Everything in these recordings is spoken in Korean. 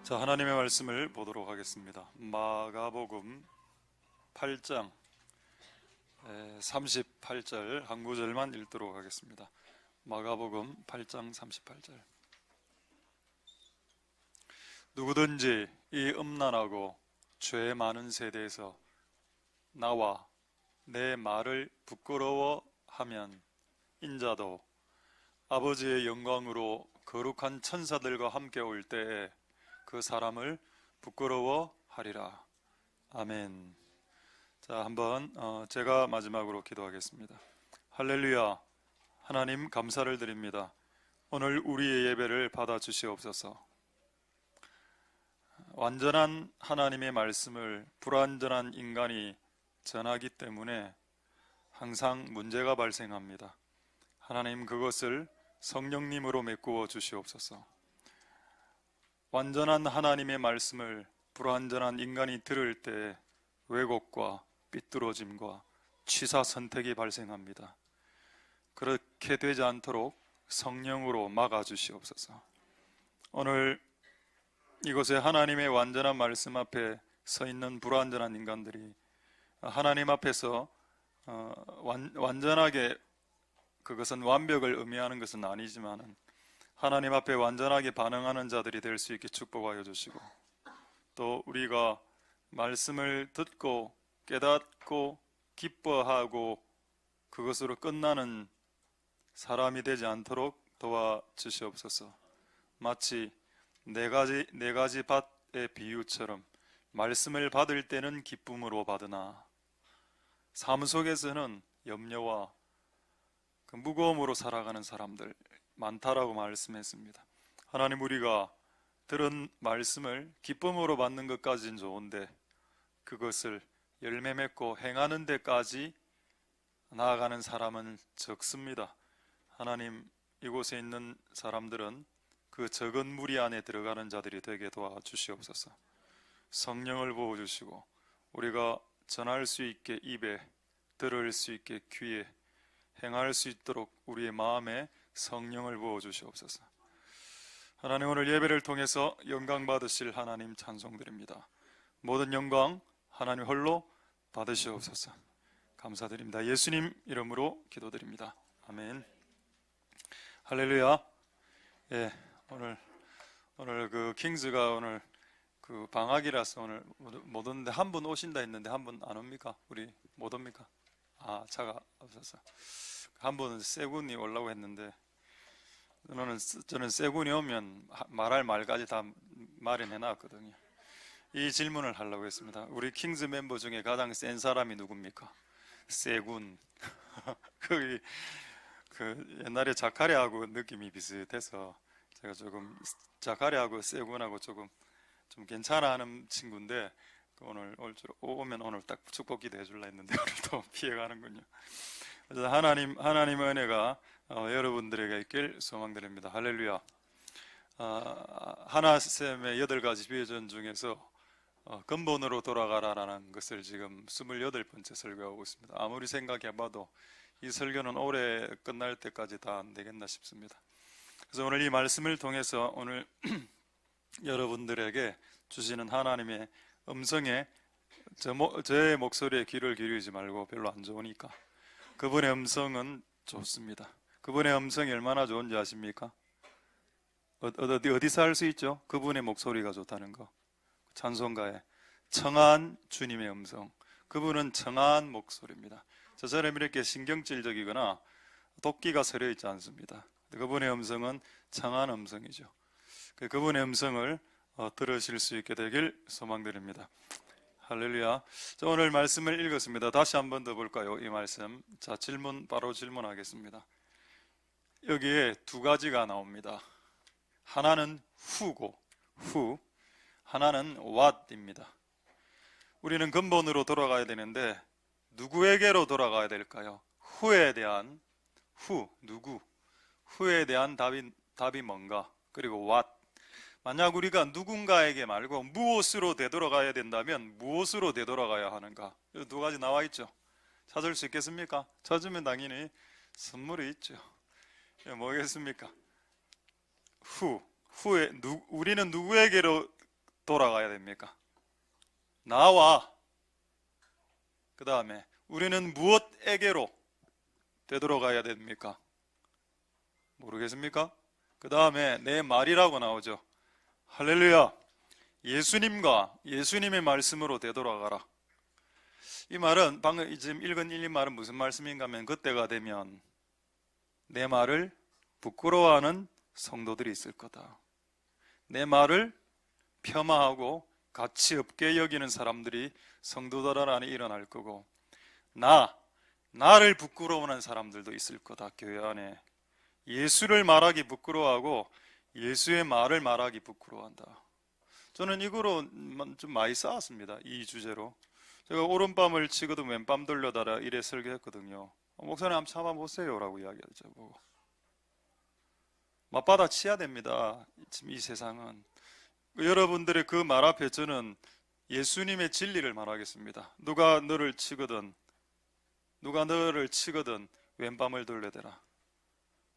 자, 하나님의 말씀을 보도록 하겠습니다. 마가복음 8장 38절 한 구절만 읽도록 하겠습니다. 마가복음 8장 38절. 누구든지 이 음란하고 죄 많은 세대에서 나와 내 말을 부끄러워하면 인자도 아버지의 영광으로 거룩한 천사들과 함께 올 때에 그 사람을 부끄러워하리라. 아멘. 자, 한번 제가 마지막으로 기도하겠습니다. 할렐루야. 하나님 감사를 드립니다. 오늘 우리의 예배를 받아주시옵소서. 완전한 하나님의 말씀을 불완전한 인간이 전하기 때문에 항상 문제가 발생합니다. 하나님, 그것을 성령님으로 메꾸어 주시옵소서. 완전한 하나님의 말씀을 불완전한 인간이 들을 때 왜곡과 삐뚤어짐과 취사 선택이 발생합니다. 그렇게 되지 않도록 성령으로 막아주시옵소서. 오늘 이곳에 하나님의 완전한 말씀 앞에 서 있는 불완전한 인간들이 하나님 앞에서 완전하게, 그것은 완벽을 의미하는 것은 아니지만 하나님 앞에 완전하게 반응하는 자들이 될 수 있게 축복하여 주시고, 또 우리가 말씀을 듣고 깨닫고 기뻐하고 그것으로 끝나는 사람이 되지 않도록 도와주시옵소서. 마치 네 가지 밭의 비유처럼 말씀을 받을 때는 기쁨으로 받으나 삶 속에서는 염려와 그 무거움으로 살아가는 사람들 많다라고 말씀했습니다. 하나님, 우리가 들은 말씀을 기쁨으로 받는 것까지는 좋은데 그것을 열매 맺고 행하는 데까지 나아가는 사람은 적습니다. 하나님, 이곳에 있는 사람들은 그 적은 무리 안에 들어가는 자들이 되게 도와주시옵소서. 성령을 부어주시고 우리가 전할 수 있게 입에, 들을 수 있게 귀에, 행할 수 있도록 우리의 마음에 성령을 부어주시옵소서. 하나님, 오늘 예배를 통해서 영광 받으실 하나님 찬송드립니다. 모든 영광 하나님 홀로 받으시옵소서. 감사드립니다. 예수님 이름으로 기도드립니다. 아멘. 할렐루야. 예, 오늘 그 킹스가 오늘 그 방학이라서 오늘 못 오는데, 한 분 오신다 했는데 한 분 안 옵니까? 우리 못 옵니까? 차가 없어서 한 분은 세군이 오려고 했는데, 저는 세군이 오면 말할 말까지 다 마련해 놨거든요. 이 질문을 하려고 했습니다. 우리 킹스 멤버 중에 가장 센 사람이 누굽니까? 세군. 그 옛날에 자카리하고 느낌이 비슷해서 제가 조금 자카리하고 세군하고 조금 좀 괜찮아 하는 친구인데, 오면 오늘 딱 축복 기도해 줄라 했는데 오늘 또 피해가는군요. 그래서 하나님의 은혜가 여러분들에게 있길 소망드립니다. 할렐루야. 하나쌤의 8가지 비전 중에서 근본으로 돌아가라라는 것을 지금 28번째 설교하고 있습니다. 아무리 생각해봐도 이 설교는 올해 끝날 때까지 다 안 되겠나 싶습니다. 그래서 오늘 이 말씀을 통해서 오늘 여러분들에게 주시는 하나님의 음성에 저의 목소리에 귀를 기울이지 말고, 별로 안 좋으니까. 그분의 음성은 좋습니다. 그분의 음성이 얼마나 좋은지 아십니까? 어디서 알 수 있죠? 그분의 목소리가 좋다는 거. 찬송가에 청한 주님의 음성, 그분은 청한 목소리입니다. 저처럼 이렇게 신경질적이거나 도끼가 서려 있지 않습니다. 그분의 음성은 청한 음성이죠. 그분의 음성을 들으실 수 있게 되길 소망드립니다. 할렐루야. 자, 오늘 말씀을 읽었습니다. 다시 한 번 더 볼까요? 이 말씀. 자, 바로 질문하겠습니다. 여기에 2가지가 나옵니다. 하나는 후고, 하나는 what입니다. 우리는 근본으로 돌아가야 되는데 누구에게로 돌아가야 될까요? 후에 대한 누구? 후에 대한 답이 뭔가? 그리고 what? 만약 우리가 누군가에게 말고 무엇으로 되돌아가야 된다면 무엇으로 되돌아가야 하는가? 이 2가지 나와 있죠. 찾을 수 있겠습니까? 찾으면 당연히 선물이 있죠. 뭐겠습니까? 우리는 누구에게로 돌아가야 됩니까? 나와. 그 다음에 우리는 무엇에게로 되돌아가야 됩니까? 모르겠습니까? 그 다음에 내 말이라고 나오죠. 할렐루야. 예수님과 예수님의 말씀으로 되돌아가라. 이 말은 방금 지금 읽은 이 말은 무슨 말씀인가 하면, 그때가 되면 내 말을 부끄러워하는 성도들이 있을 거다. 내 말을 폄하하고 가치 없게 여기는 사람들이 성도들 안에 일어날 거고, 나를 부끄러워하는 사람들도 있을 거다. 교회 안에 예수를 말하기 부끄러워하고 예수의 말을 말하기 부끄러워한다. 저는 이거로 좀 많이 싸웠습니다. 이 주제로. 제가 오른밤을 치거든 왼밤 돌려달라 이래 설교했거든요. 목사님 한번 참아보세요 라고 이야기하죠. 보고 맞받아 치야 됩니다. 지금 이 세상은. 여러분들의 그 말 앞에 저는 예수님의 진리를 말하겠습니다. 누가 너를 치거든 왼밤을 돌려대라.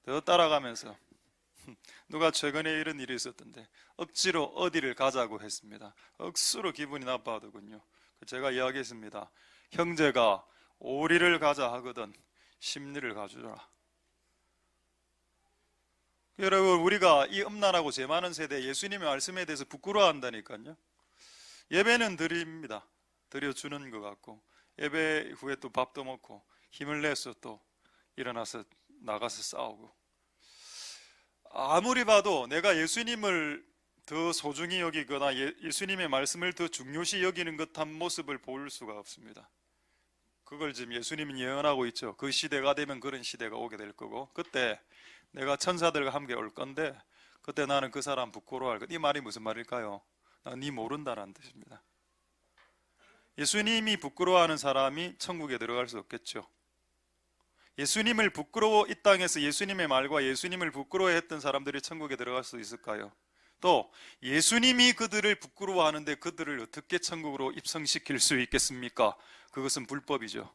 더 따라가면서 누가 최근에 이런 일이 있었던데 억지로 어디를 가자고 했습니다. 억수로 기분이 나빠하더군요. 제가 이야기했습니다. 형제가 오리를 가자 하거든 심리를 가주라. 여러분, 우리가 이 음란하고 죄 많은 세대에 예수님의 말씀에 대해서 부끄러워한다니까요. 예배는 드립니다. 드려주는 것 같고, 예배 후에 또 밥도 먹고 힘을 내서 또 일어나서 나가서 싸우고, 아무리 봐도 내가 예수님을 더 소중히 여기거나 예수님의 말씀을 더 중요시 여기는 듯한 모습을 볼 수가 없습니다. 그걸 지금 예수님은 예언하고 있죠. 그 시대가 되면 그런 시대가 오게 될 거고, 그때 내가 천사들과 함께 올 건데 그때 나는 그 사람 부끄러워할 것. 이 말이 무슨 말일까요? 난 네 모른다라는 뜻입니다. 예수님이 부끄러워하는 사람이 천국에 들어갈 수 없겠죠. 예수님을 이 땅에서 예수님의 말과 예수님을 부끄러워했던 사람들이 천국에 들어갈 수 있을까요? 또 예수님이 그들을 부끄러워하는데 그들을 어떻게 천국으로 입성시킬 수 있겠습니까? 그것은 불법이죠.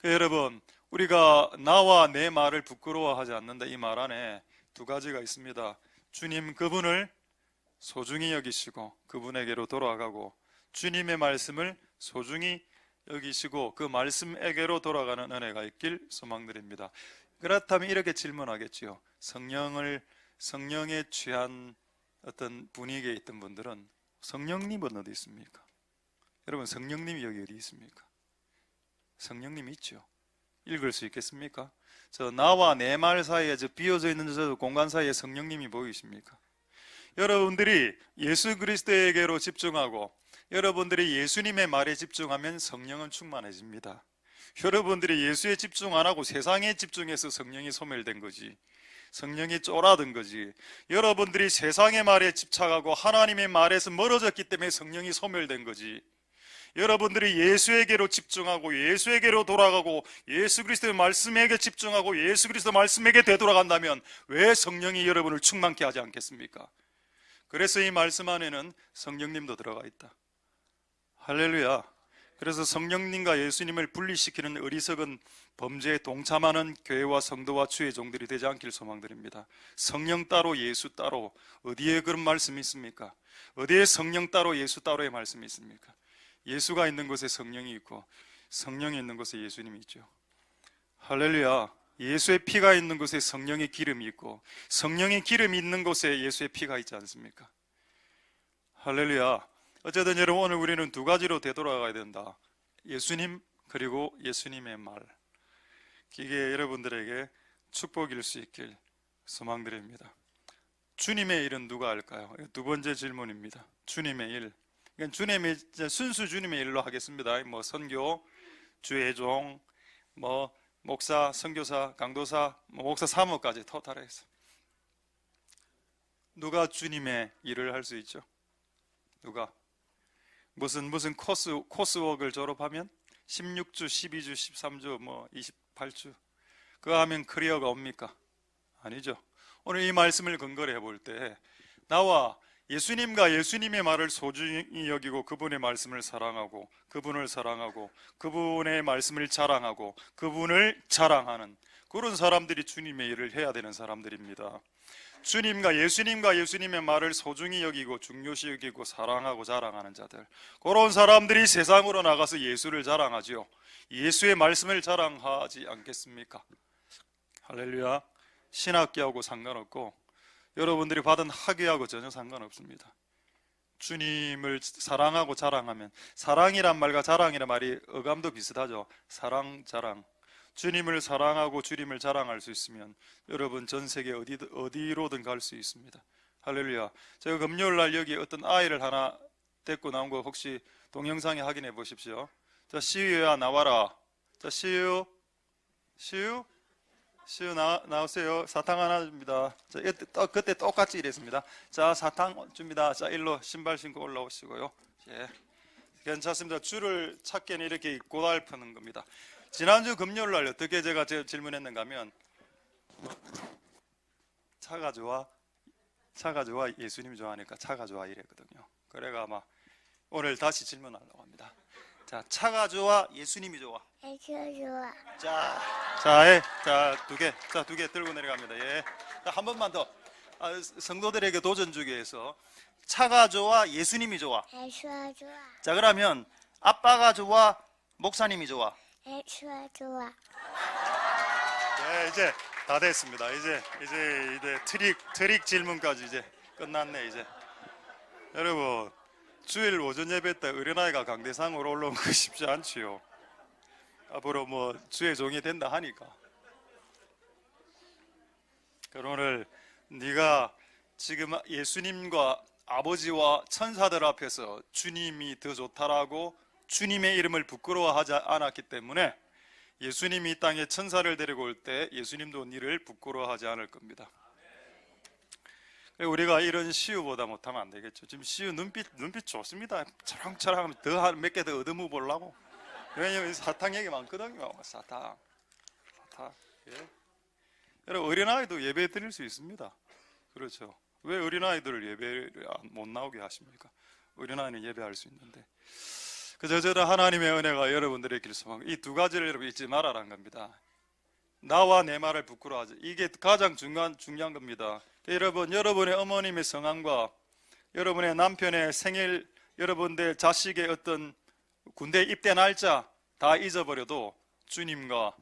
여러분, 우리가 나와 내 말을 부끄러워하지 않는다, 이 말 안에 두 가지가 있습니다. 주님 그분을 소중히 여기시고 그분에게로 돌아가고, 주님의 말씀을 소중히 여기시고 그 말씀에게로 돌아가는 은혜가 있길 소망드립니다. 그렇다면 이렇게 질문하겠지요. 성령에 취한 어떤 분위기에 있던 분들은 성령님은 어디 있습니까? 여러분, 성령님이 여기 어디 있습니까? 성령님이 있죠. 읽을 수 있겠습니까? 저 나와 내 말 사이에, 저 비어져 있는 저 공간 사이에 성령님이 보이십니까? 여러분들이 예수 그리스도에게로 집중하고 여러분들이 예수님의 말에 집중하면 성령은 충만해집니다. 여러분들이 예수에 집중 안 하고 세상에 집중해서 성령이 소멸된 거지, 성령이 쫄아든 거지. 여러분들이 세상의 말에 집착하고 하나님의 말에서 멀어졌기 때문에 성령이 소멸된 거지. 여러분들이 예수에게로 집중하고 예수에게로 돌아가고 예수 그리스도의 말씀에게 집중하고 예수 그리스도 말씀에게 되돌아간다면 왜 성령이 여러분을 충만케 하지 않겠습니까? 그래서 이 말씀 안에는 성령님도 들어가 있다. 할렐루야. 그래서 성령님과 예수님을 분리시키는 어리석은 범죄에 동참하는 교회와 성도와 주의 종들이 되지 않길 소망드립니다. 성령 따로 예수 따로, 어디에 그런 말씀이 있습니까? 어디에 성령 따로 예수 따로의 말씀이 있습니까? 예수가 있는 곳에 성령이 있고 성령이 있는 곳에 예수님이 있죠. 할렐루야. 예수의 피가 있는 곳에 성령의 기름이 있고 성령의 기름이 있는 곳에 예수의 피가 있지 않습니까? 할렐루야. 어쨌든 여러분, 오늘 우리는 두 가지로 되돌아가야 된다. 예수님 그리고 예수님의 말. 이게 여러분들에게 축복일 수 있길 소망드립니다. 주님의 일은 누가 할까요? 두 번째 질문입니다. 주님의 일. 주님의, 순수 주님의 일로 하겠습니다. 뭐 선교, 주의 종, 뭐 목사, 선교사, 강도사, 목사 사모까지 토탈해서 누가 주님의 일을 할 수 있죠? 누가? 무슨 코스웍을 졸업하면 16주, 12주, 13주, 뭐 28주 그거 하면 커리어가 옵니까? 아니죠. 오늘 이 말씀을 근거로 해볼 때 나와 예수님과 예수님의 말을 소중히 여기고 그분의 말씀을 사랑하고 그분을 사랑하고 그분의 말씀을 자랑하고 그분을 자랑하는, 그런 사람들이 주님의 일을 해야 되는 사람들입니다. 주님과 예수님의 말을 소중히 여기고 중요시 여기고 사랑하고 자랑하는 자들, 그런 사람들이 세상으로 나가서 예수를 자랑하지요. 예수의 말씀을 자랑하지 않겠습니까? 할렐루야. 신학교하고 상관없고 여러분들이 받은 학위하고 전혀 상관없습니다. 주님을 사랑하고 자랑하면, 사랑이란 말과 자랑이란 말이 어감도 비슷하죠. 사랑, 자랑. 주님을 사랑하고 주님을 자랑할 수 있으면 여러분 전 세계 어디로든 갈 수 있습니다. 할렐루야. 제가 금요일 날 여기 어떤 아이를 하나 데리고 나온 거 혹시 동영상에 확인해 보십시오. 자, 시우야 나와라. 자, 시우 나오세요. 사탕 하나 줍니다. 자, 그때 똑같이 이랬습니다. 자, 사탕 줍니다. 자, 일로 신발 신고 올라오시고요. 예, 괜찮습니다. 줄을 찾기에는 이렇게 고달프는 겁니다. 지난주 금요일 날 어떻게 제가 질문했는가 하면, 차가 좋아 예수님 좋아하니까 차가 좋아 이랬거든요. 그래가 아마 오늘 다시 질문하려고 합니다. 자, 차가 좋아 예수님이 좋아? 예수 좋아. 자, 두 개 들고 내려갑니다. 예. 자, 한 번만 더. 성도들에게 도전 주기 위해서, 차가 좋아 예수님이 좋아? 예수가 좋아. 자, 그러면 아빠가 좋아 목사님이 좋아? 예수가 좋아. 네, 이제 다 됐습니다. 이제 트릭 질문까지 이제 끝났네. 이제 여러분, 주일 오전 예배 때 어린아이가 강대상으로 올라온 거 쉽지 않지요. 앞으로 뭐 주의 종이 된다 하니까. 그럼 오늘 네가 지금 예수님과 아버지와 천사들 앞에서 주님이 더 좋다라고 주님의 이름을 부끄러워하지 않았기 때문에 예수님이 이 땅에 천사를 데리고 올 때 예수님도 니를 부끄러워하지 않을 겁니다. 우리가 이런 시우보다 못하면 안 되겠죠. 지금 시우 눈빛 좋습니다. 차랑차랑 더 몇 개 더 얻어먹어 보려고. 왜냐면 사탕 얘기 많거든요. 사탕. 예. 여러분, 어린아이도 예배 드릴 수 있습니다. 그렇죠. 왜 어린아이들을 예배를 못 나오게 하십니까? 어린아이는 예배할 수 있는데. 그저 하나님의 은혜가 여러분들의 길소망, 이 두 가지를 여러분 잊지 말아라는 겁니다. 나와 내 말을 부끄러워하지. 이게 가장 중요한 겁니다. 여러분, 여러분의 어머님의 성함과 여러분의 남편의 생일, 여러분들 자식의 어떤 군대 입대 날짜 다 잊어버려도 주님과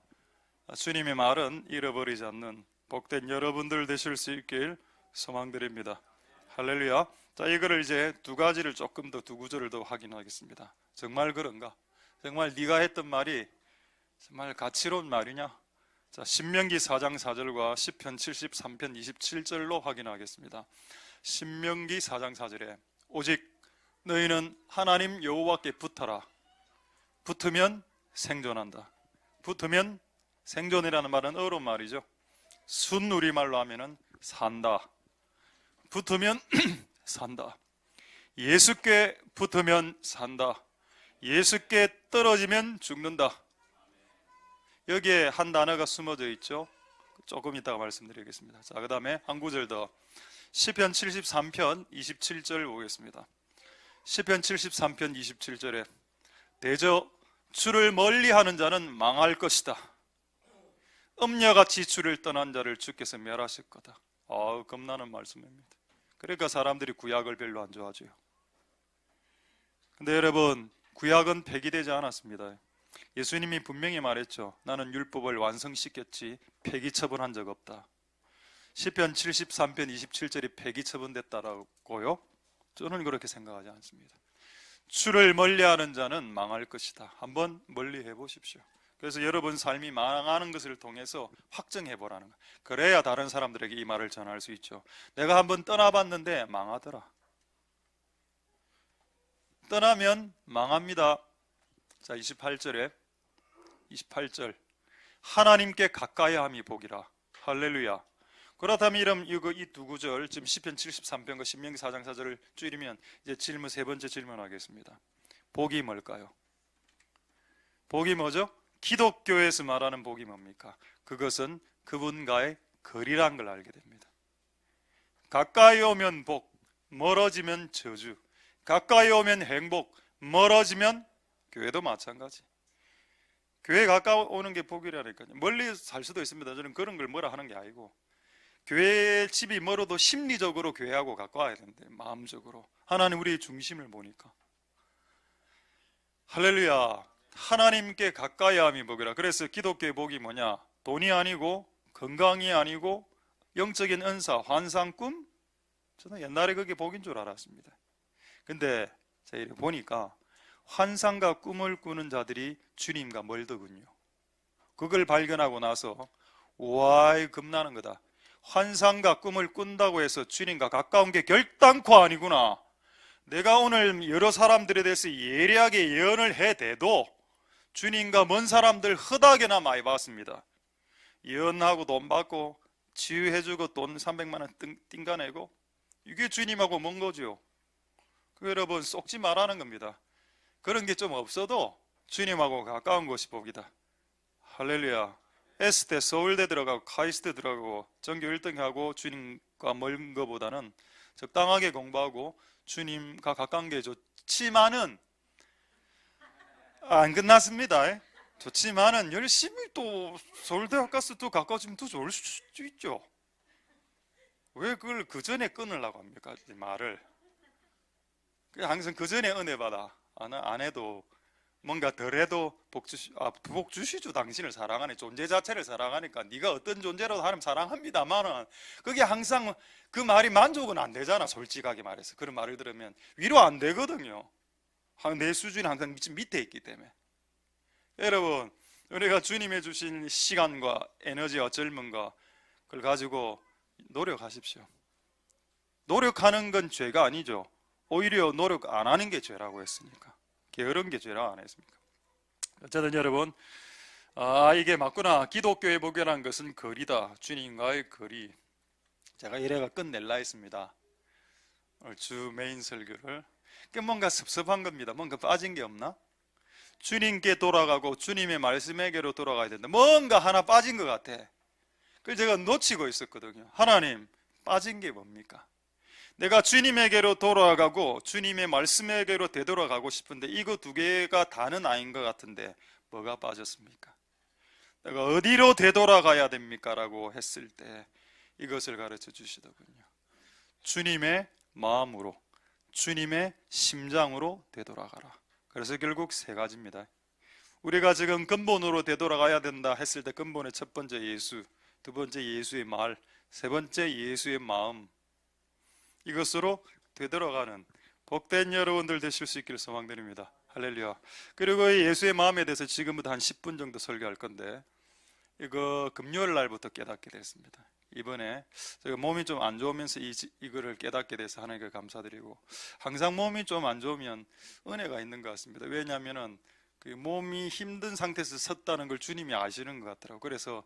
주님의 말은 잃어버리지 않는 복된 여러분들 되실 수 있길 소망드립니다. 할렐루야. 자, 이거를 이제 두 가지를 조금 더, 두 구절을 더 확인하겠습니다. 정말 그런가? 정말 네가 했던 말이 정말 가치로운 말이냐? 자, 신명기 4장 4절과 시편 73편 27절로 확인하겠습니다. 신명기 4장 4절에 오직 너희는 하나님 여호와께 붙어라. 붙으면 생존한다. 붙으면, 생존이라는 말은 어려운 말이죠. 순 우리말로 하면은 산다. 붙으면 산다. 예수께 붙으면 산다. 예수께 떨어지면 죽는다. 여기에 한 단어가 숨어져 있죠. 조금 이따가 말씀드리겠습니다. 자, 그 다음에 한 구절 더. 시편 73편 27절 보겠습니다. 시편 73편 27절에 대저 주를 멀리하는 자는 망할 것이다. 음녀같이 주를 떠난 자를 주께서 멸하실 거다. 겁나는 말씀입니다. 그러니까 사람들이 구약을 별로 안 좋아하죠. 근데 여러분, 구약은 폐기되지 않았습니다. 예수님이 분명히 말했죠. 나는 율법을 완성시켰지 폐기 처분한 적 없다. 시편 73편 27절이 폐기 처분됐다라고요? 저는 그렇게 생각하지 않습니다. 주를 멀리하는 자는 망할 것이다. 한번 멀리해 보십시오. 그래서 여러분 삶이 망하는 것을 통해서 확정해 보라는 거예요. 그래야 다른 사람들에게 이 말을 전할 수 있죠. 내가 한번 떠나봤는데 망하더라. 떠나면 망합니다. 자, 28절 하나님께 가까이함이 복이라. 할렐루야. 그렇다면 이 두 구절, 지금 시편 73편과 신명기 4장 4절을 줄이면 이제 세 번째 질문하겠습니다. 복이 뭘까요? 복이 뭐죠? 기독교에서 말하는 복이 뭡니까? 그것은 그분과의 거리란 걸 알게 됩니다. 가까이 오면 복, 멀어지면 저주. 가까이 오면 행복, 멀어지면, 교회도 마찬가지. 교회 가까워오는 게 복이라니까요. 멀리 살 수도 있습니다. 저는 그런 걸 뭐라 하는 게 아니고, 교회 집이 멀어도 심리적으로 교회하고 가까워야 되는데, 마음적으로 하나님 우리의 중심을 보니까. 할렐루야. 하나님께 가까이 함이 복이라. 그래서 기독교의 복이 뭐냐? 돈이 아니고 건강이 아니고 영적인 은사, 환상, 꿈? 저는 옛날에 그게 복인 줄 알았습니다. 근데 제가 이렇게 보니까 환상과 꿈을 꾸는 자들이 주님과 멀더군요. 그걸 발견하고 나서 와, 겁나는 거다. 환상과 꿈을 꾼다고 해서 주님과 가까운 게 결단코 아니구나. 내가 오늘 여러 사람들에 대해서 예리하게 예언을 해대도 주님과 먼 사람들 허다게나 많이 봤습니다. 예언하고 돈 받고 치유해주고 돈 300만 원 띵가내고, 이게 주님하고 먼 거죠. 그 여러분 속지 말라는 겁니다. 그런 게 좀 없어도 주님하고 가까운 것이 복이다. 할렐루야. S대 서울대 들어가고 카이스트 들어가고 전교 1등하고 주님과 멀은 것보다는 적당하게 공부하고 주님과 가까운 게 좋지만은 안 끝났습니다. 좋지만은 열심히 또 서울대학 가서 또 가까워지면 더 좋을 수도 있죠. 왜 그걸 그 전에 끊으려고 합니까? 이 말을. 항상 그 전에 은혜 받아. 안 해도 뭔가 덜해도 복 주시죠. 당신을 사랑하니, 존재 자체를 사랑하니까. 네가 어떤 존재라도 하나님 사랑합니다만은 그게 항상 그 말이 만족은 안 되잖아. 솔직하게 말해서 그런 말을 들으면 위로 안 되거든요. 내 수준이 항상 밑에 있기 때문에. 여러분, 우리가 주님의 주신 시간과 에너지와 젊음과 그걸 가지고 노력하십시오. 노력하는 건 죄가 아니죠. 오히려 노력 안 하는 게 죄라고 했으니까. 게으른 게 죄라고 안 했습니까? 어쨌든 여러분, 이게 맞구나. 기독교의 복이라는 것은 거리다. 주님과의 거리. 제가 이래가 끝낼라 했습니다. 오늘 주 메인 설교를. 뭔가 섭섭한 겁니다. 뭔가 빠진 게 없나? 주님께 돌아가고 주님의 말씀에게로 돌아가야 된다. 뭔가 하나 빠진 것 같아. 그걸 제가 놓치고 있었거든요. 하나님, 빠진 게 뭡니까? 내가 주님에게로 돌아가고 주님의 말씀에게로 되돌아가고 싶은데 이거 두 개가 다는 아닌 것 같은데 뭐가 빠졌습니까? 내가 어디로 되돌아가야 됩니까? 라고 했을 때 이것을 가르쳐 주시더군요. 주님의 마음으로, 주님의 심장으로 되돌아가라. 그래서 결국 세 가지입니다. 우리가 지금 근본으로 되돌아가야 된다 했을 때 근본의 첫 번째 예수, 두 번째 예수의 말, 세 번째 예수의 마음, 이것으로 되돌아가는 복된 여러분들 되실 수 있기를 소망드립니다. 할렐루야. 그리고 이 예수의 마음에 대해서 지금부터 한 10분 정도 설교할 건데, 이거 금요일 날부터 깨닫게 됐습니다. 이번에 제가 몸이 좀 안 좋으면서 이거를 깨닫게 돼서 하나님께 감사드리고, 항상 몸이 좀 안 좋으면 은혜가 있는 것 같습니다. 왜냐하면은 그 몸이 힘든 상태에서 섰다는 걸 주님이 아시는 것 같더라고요. 그래서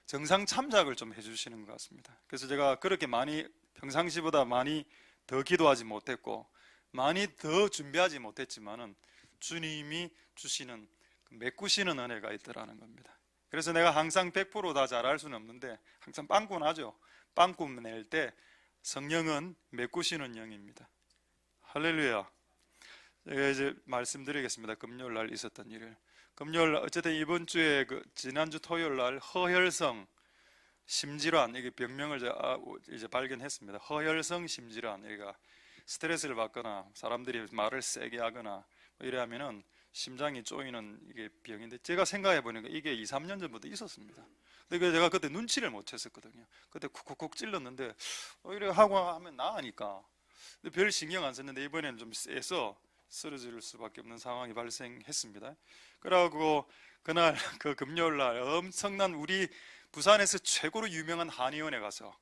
정상 참작을 좀 해주시는 것 같습니다. 그래서 제가 그렇게 많이 평상시보다 많이 더 기도하지 못했고 많이 더 준비하지 못했지만은 주님이 주시는 메꾸시는 은혜가 있더라는 겁니다. 그래서 내가 항상 100% 다 잘할 수는 없는데 항상 빵꾸 나죠. 빵꾸 낼 때 성령은 메꾸시는 영입니다. 할렐루야. 제가 이제 말씀드리겠습니다. 금요일 날 있었던 일을. 금요일 어쨌든 이번 주에 지난주 토요일 날 허혈성 심질환, 이게 병명을 이제 발견했습니다. 허혈성 심질환, 얘가 스트레스를 받거나 사람들이 말을 세게 하거나 이래하면은 심장이 쪼이는 이게 병인데, 제가 생각해 보니까 이게 2, 3년 전부터 있었습니다. 근데 제가 그때 눈치를 못 챘었거든요. 그때 쿡쿡쿡 찔렀는데 이래 하고 하면 나으니까 별 신경 안 썼는데 이번에는 좀 세서 쓰러질 수밖에 없는 상황이 발생했습니다. 그러고 그날 그 금요일 날 엄청난 우리 부산에서 최고로 유명한 한의원에 가서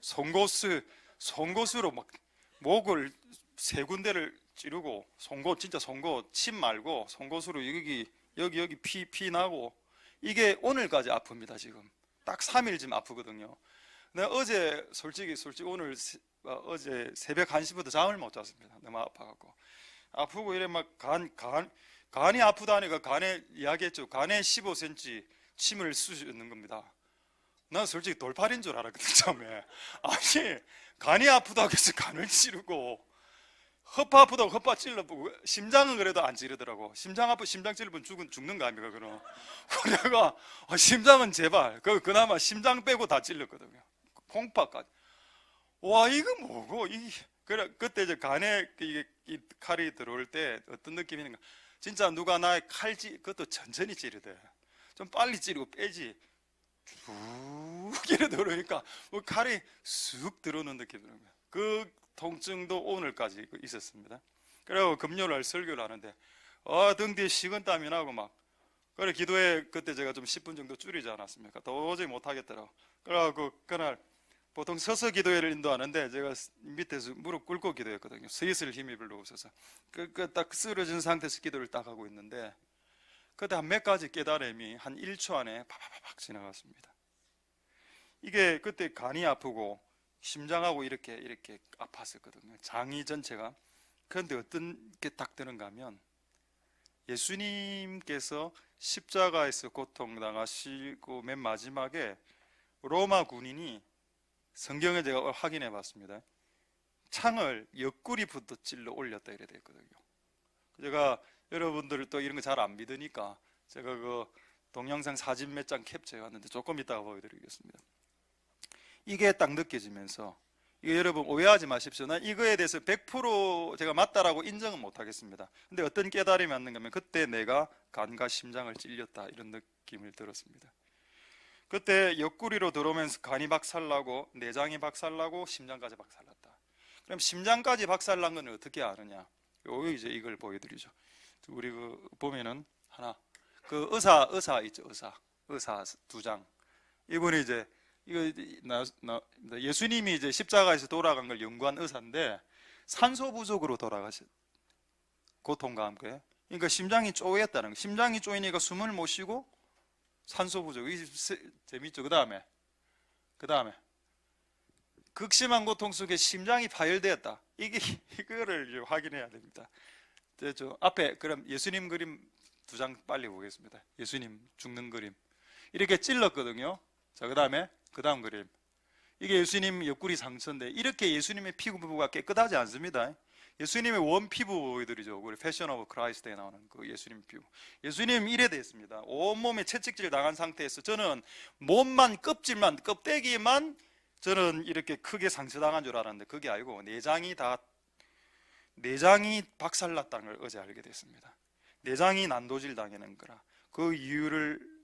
송곳으로 막 목을 세 군데를 찌르고, 진짜 송곳, 침 말고 송곳으로 여기 피 나고, 이게 오늘까지 아픕니다. 지금 딱 3일 지금 아프거든요. 내가 어제 솔직히 오늘 어제 새벽 1시부터 잠을 못 잤습니다. 너무 아파갖고. 아프고 이래 막 간이 아프다니까 간에 이야기했죠. 간에 15cm 침을 쑤는 겁니다. 난 솔직히 돌팔인 줄 알았거든 처음에. 아니 간이 아프다고 해서 간을 찌르고 허파 아프다고 허파 찔러보고 심장은 그래도 안 찌르더라고. 심장 아프 심장 찔러보면 죽는 거 아닙니까? 그럼 내가 심장은 제발 그나마 심장 빼고 다 찔렀거든요. 콩파까지. 와 이거 뭐고 그래 그때 이제 간에 이 칼이 들어올 때 어떤 느낌인가? 진짜 누가 나의 그것도 천천히 찌르대. 좀 빨리 찌르고 빼지. 쭉 이래 들어오니까 칼이 쑥 들어오는 느낌이 드는 거야. 그 통증도 오늘까지 있었습니다. 그리고 금요일 설교를 하는데 등 뒤에 식은땀이 나고 막 그래 기도에 그때 제가 좀 10분 정도 줄이지 않았습니까? 도저히 못하겠더라고. 그래갖고 그날 보통 서서 기도회를 인도하는데 제가 밑에서 무릎 꿇고 기도했거든요. 서 있을 힘이 별로 없어서 딱 쓰러진 상태에서 기도를 딱 하고 있는데 그때 한 몇 가지 깨달음이 한 1초 안에 파파파박 지나갔습니다. 이게 그때 간이 아프고 심장하고 이렇게 아팠었거든요. 장이 전체가. 그런데 어떤 게 딱 드는가 하면 예수님께서 십자가에서 고통당하시고 맨 마지막에 로마 군인이 성경에 제가 확인해 봤습니다. 창을 옆구리부터 찔러 올렸다 이래 됐거든요. 제가 여러분들 또 이런 거 잘 안 믿으니까 제가 그 동영상 사진 몇 장 캡처해 왔는데 조금 이따가 보여드리겠습니다. 이게 딱 느껴지면서 이거 여러분 오해하지 마십시오. 난 이거에 대해서 100% 제가 맞다라고 인정은 못하겠습니다. 근데 어떤 깨달음이 왔는가 하면 그때 내가 간과 심장을 찔렸다 이런 느낌을 들었습니다. 그때 옆구리로 들어오면서 간이 박살나고 내장이 박살나고 심장까지 박살났다. 그럼 심장까지 박살난 건 어떻게 아느냐? 요 이제 이걸 보여드리죠. 우리 보면은 하나 그 의사 있죠. 의사 두 장. 이분이 이제 예수님이 이제 십자가에서 돌아간 걸 연구한 의사인데 산소 부족으로 돌아가셨. 고통과 함께. 그러니까 심장이 쪼였다는 거. 심장이 쪼이니까 숨을 못 쉬고 산소 부족. 이 재밌죠. 그 다음에 극심한 고통 속에 심장이 파열되었다. 이거를 확인해야 됩니다. 앞에 그럼 예수님 그림 두 장 빨리 보겠습니다. 예수님 죽는 그림 이렇게 찔렀거든요. 자, 그 다음 그림. 이게 예수님 옆구리 상처인데 이렇게 예수님의 피부가 깨끗하지 않습니다. 예수님의 원 피부 보여드리죠. 우리 패션 오브 크라이스트에 나오는 그 예수님 피부. 예수님 이래 돼 있습니다. 온몸에 채찍질 당한 상태에서 저는 몸만 껍데기만 저는 이렇게 크게 상처당한 줄 알았는데 그게 아니고 내장이 박살났다는 걸 어제 알게 됐습니다. 내장이 난도질 당하는 거라. 그 이유를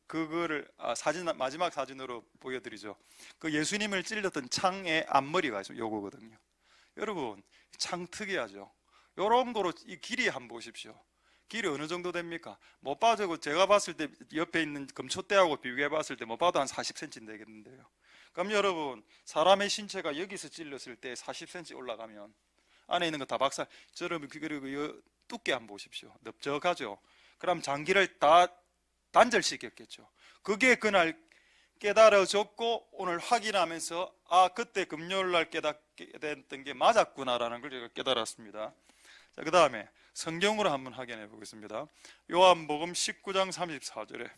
마지막 사진으로 보여드리죠. 그 예수님을 찔렀던 창의 앞머리가 있어요. 요거거든요. 여러분 창 특이하죠. 요런 거로 이 길이 한번 보십시오. 길이 어느 정도 됩니까? 못 봐도 제가 봤을 때 옆에 있는 금초대하고 비교해 봤을 때 못 봐도 한 40cm 되겠는데요. 그럼 여러분 사람의 신체가 여기서 찔렀을 때 40cm 올라가면 안에 있는 거 다 박살. 그리고 두께 한번 보십시오. 넓적하죠. 그럼 장기를 다 단절시켰겠죠. 그게 그날 깨달아졌고 오늘 확인하면서 그때 금요일날 깨닫게 됐던 게 맞았구나라는 걸 제가 깨달았습니다. 자, 그 다음에 성경으로 한번 확인해 보겠습니다. 요한복음 19장 34절에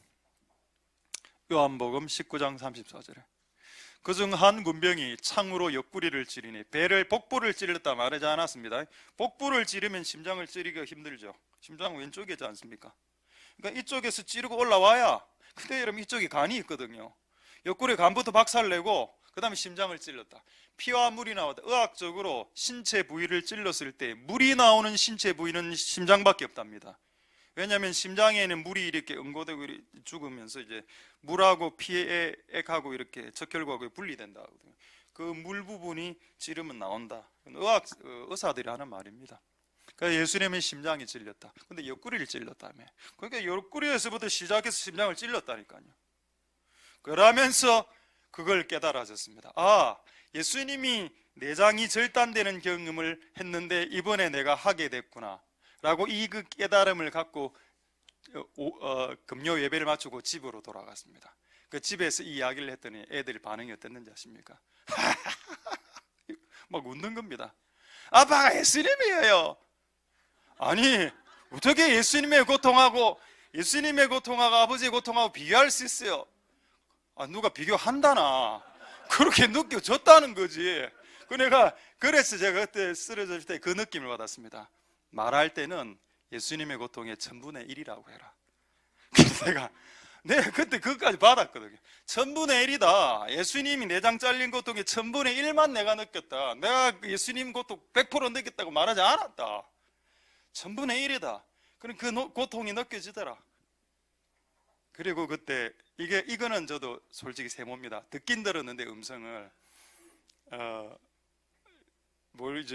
그중 한 군병이 창으로 옆구리를 찌르니 복부를 찔렀다 말하지 않았습니다. 복부를 찌르면 심장을 찌르기가 힘들죠. 심장은 왼쪽이지 않습니까? 그러니까 이쪽에서 찌르고 올라와야. 근데 여러분 이쪽에 간이 있거든요. 옆구리 간부터 박살내고 그 다음에 심장을 찔렀다. 피와 물이 나왔다. 의학적으로 신체 부위를 찔렀을 때 물이 나오는 신체 부위는 심장밖에 없답니다. 왜냐하면 심장에는 물이 이렇게 응고되고 죽으면서 이제 물하고 피의 액하고 이렇게 적혈구하고 분리된다. 그 물 부분이 찌르면 나온다. 의사들이 하는 말입니다. 그러니까 예수님은 심장이 찔렸다. 근데 옆구리를 찔렀다며. 그러니까 옆구리에서부터 시작해서 심장을 찔렀다니까요. 그러면서 그걸 깨달아졌습니다. 예수님이 내장이 절단되는 경험을 했는데 이번에 내가 하게 됐구나 라고 그 깨달음을 갖고 금요 예배를 마치고 집으로 돌아갔습니다. 그 집에서 이 이야기를 했더니 애들 반응이 어땠는지 아십니까? 막 웃는 겁니다. 아빠가 예수님이에요. 아니 어떻게 예수님의 고통하고 아버지의 고통하고 비교할 수 있어요? 누가 비교한다나 그렇게 느껴졌다는 거지. 그래서 제가 그때 쓰러질 때 그 느낌을 받았습니다. 말할 때는 예수님의 고통의 1000분의 1이라고 해라. 그래서 내가 그때 그것까지 받았거든요. 1000분의 1이다. 예수님이 내장 잘린 고통의 1000분의 1만 내가 느꼈다. 내가 예수님 고통 100% 느꼈다고 말하지 않았다. 1000분의 1이다. 그럼 그 고통이 느껴지더라. 그리고 그때 이거는 저도 솔직히 세모입니다. 듣긴 들었는데 음성을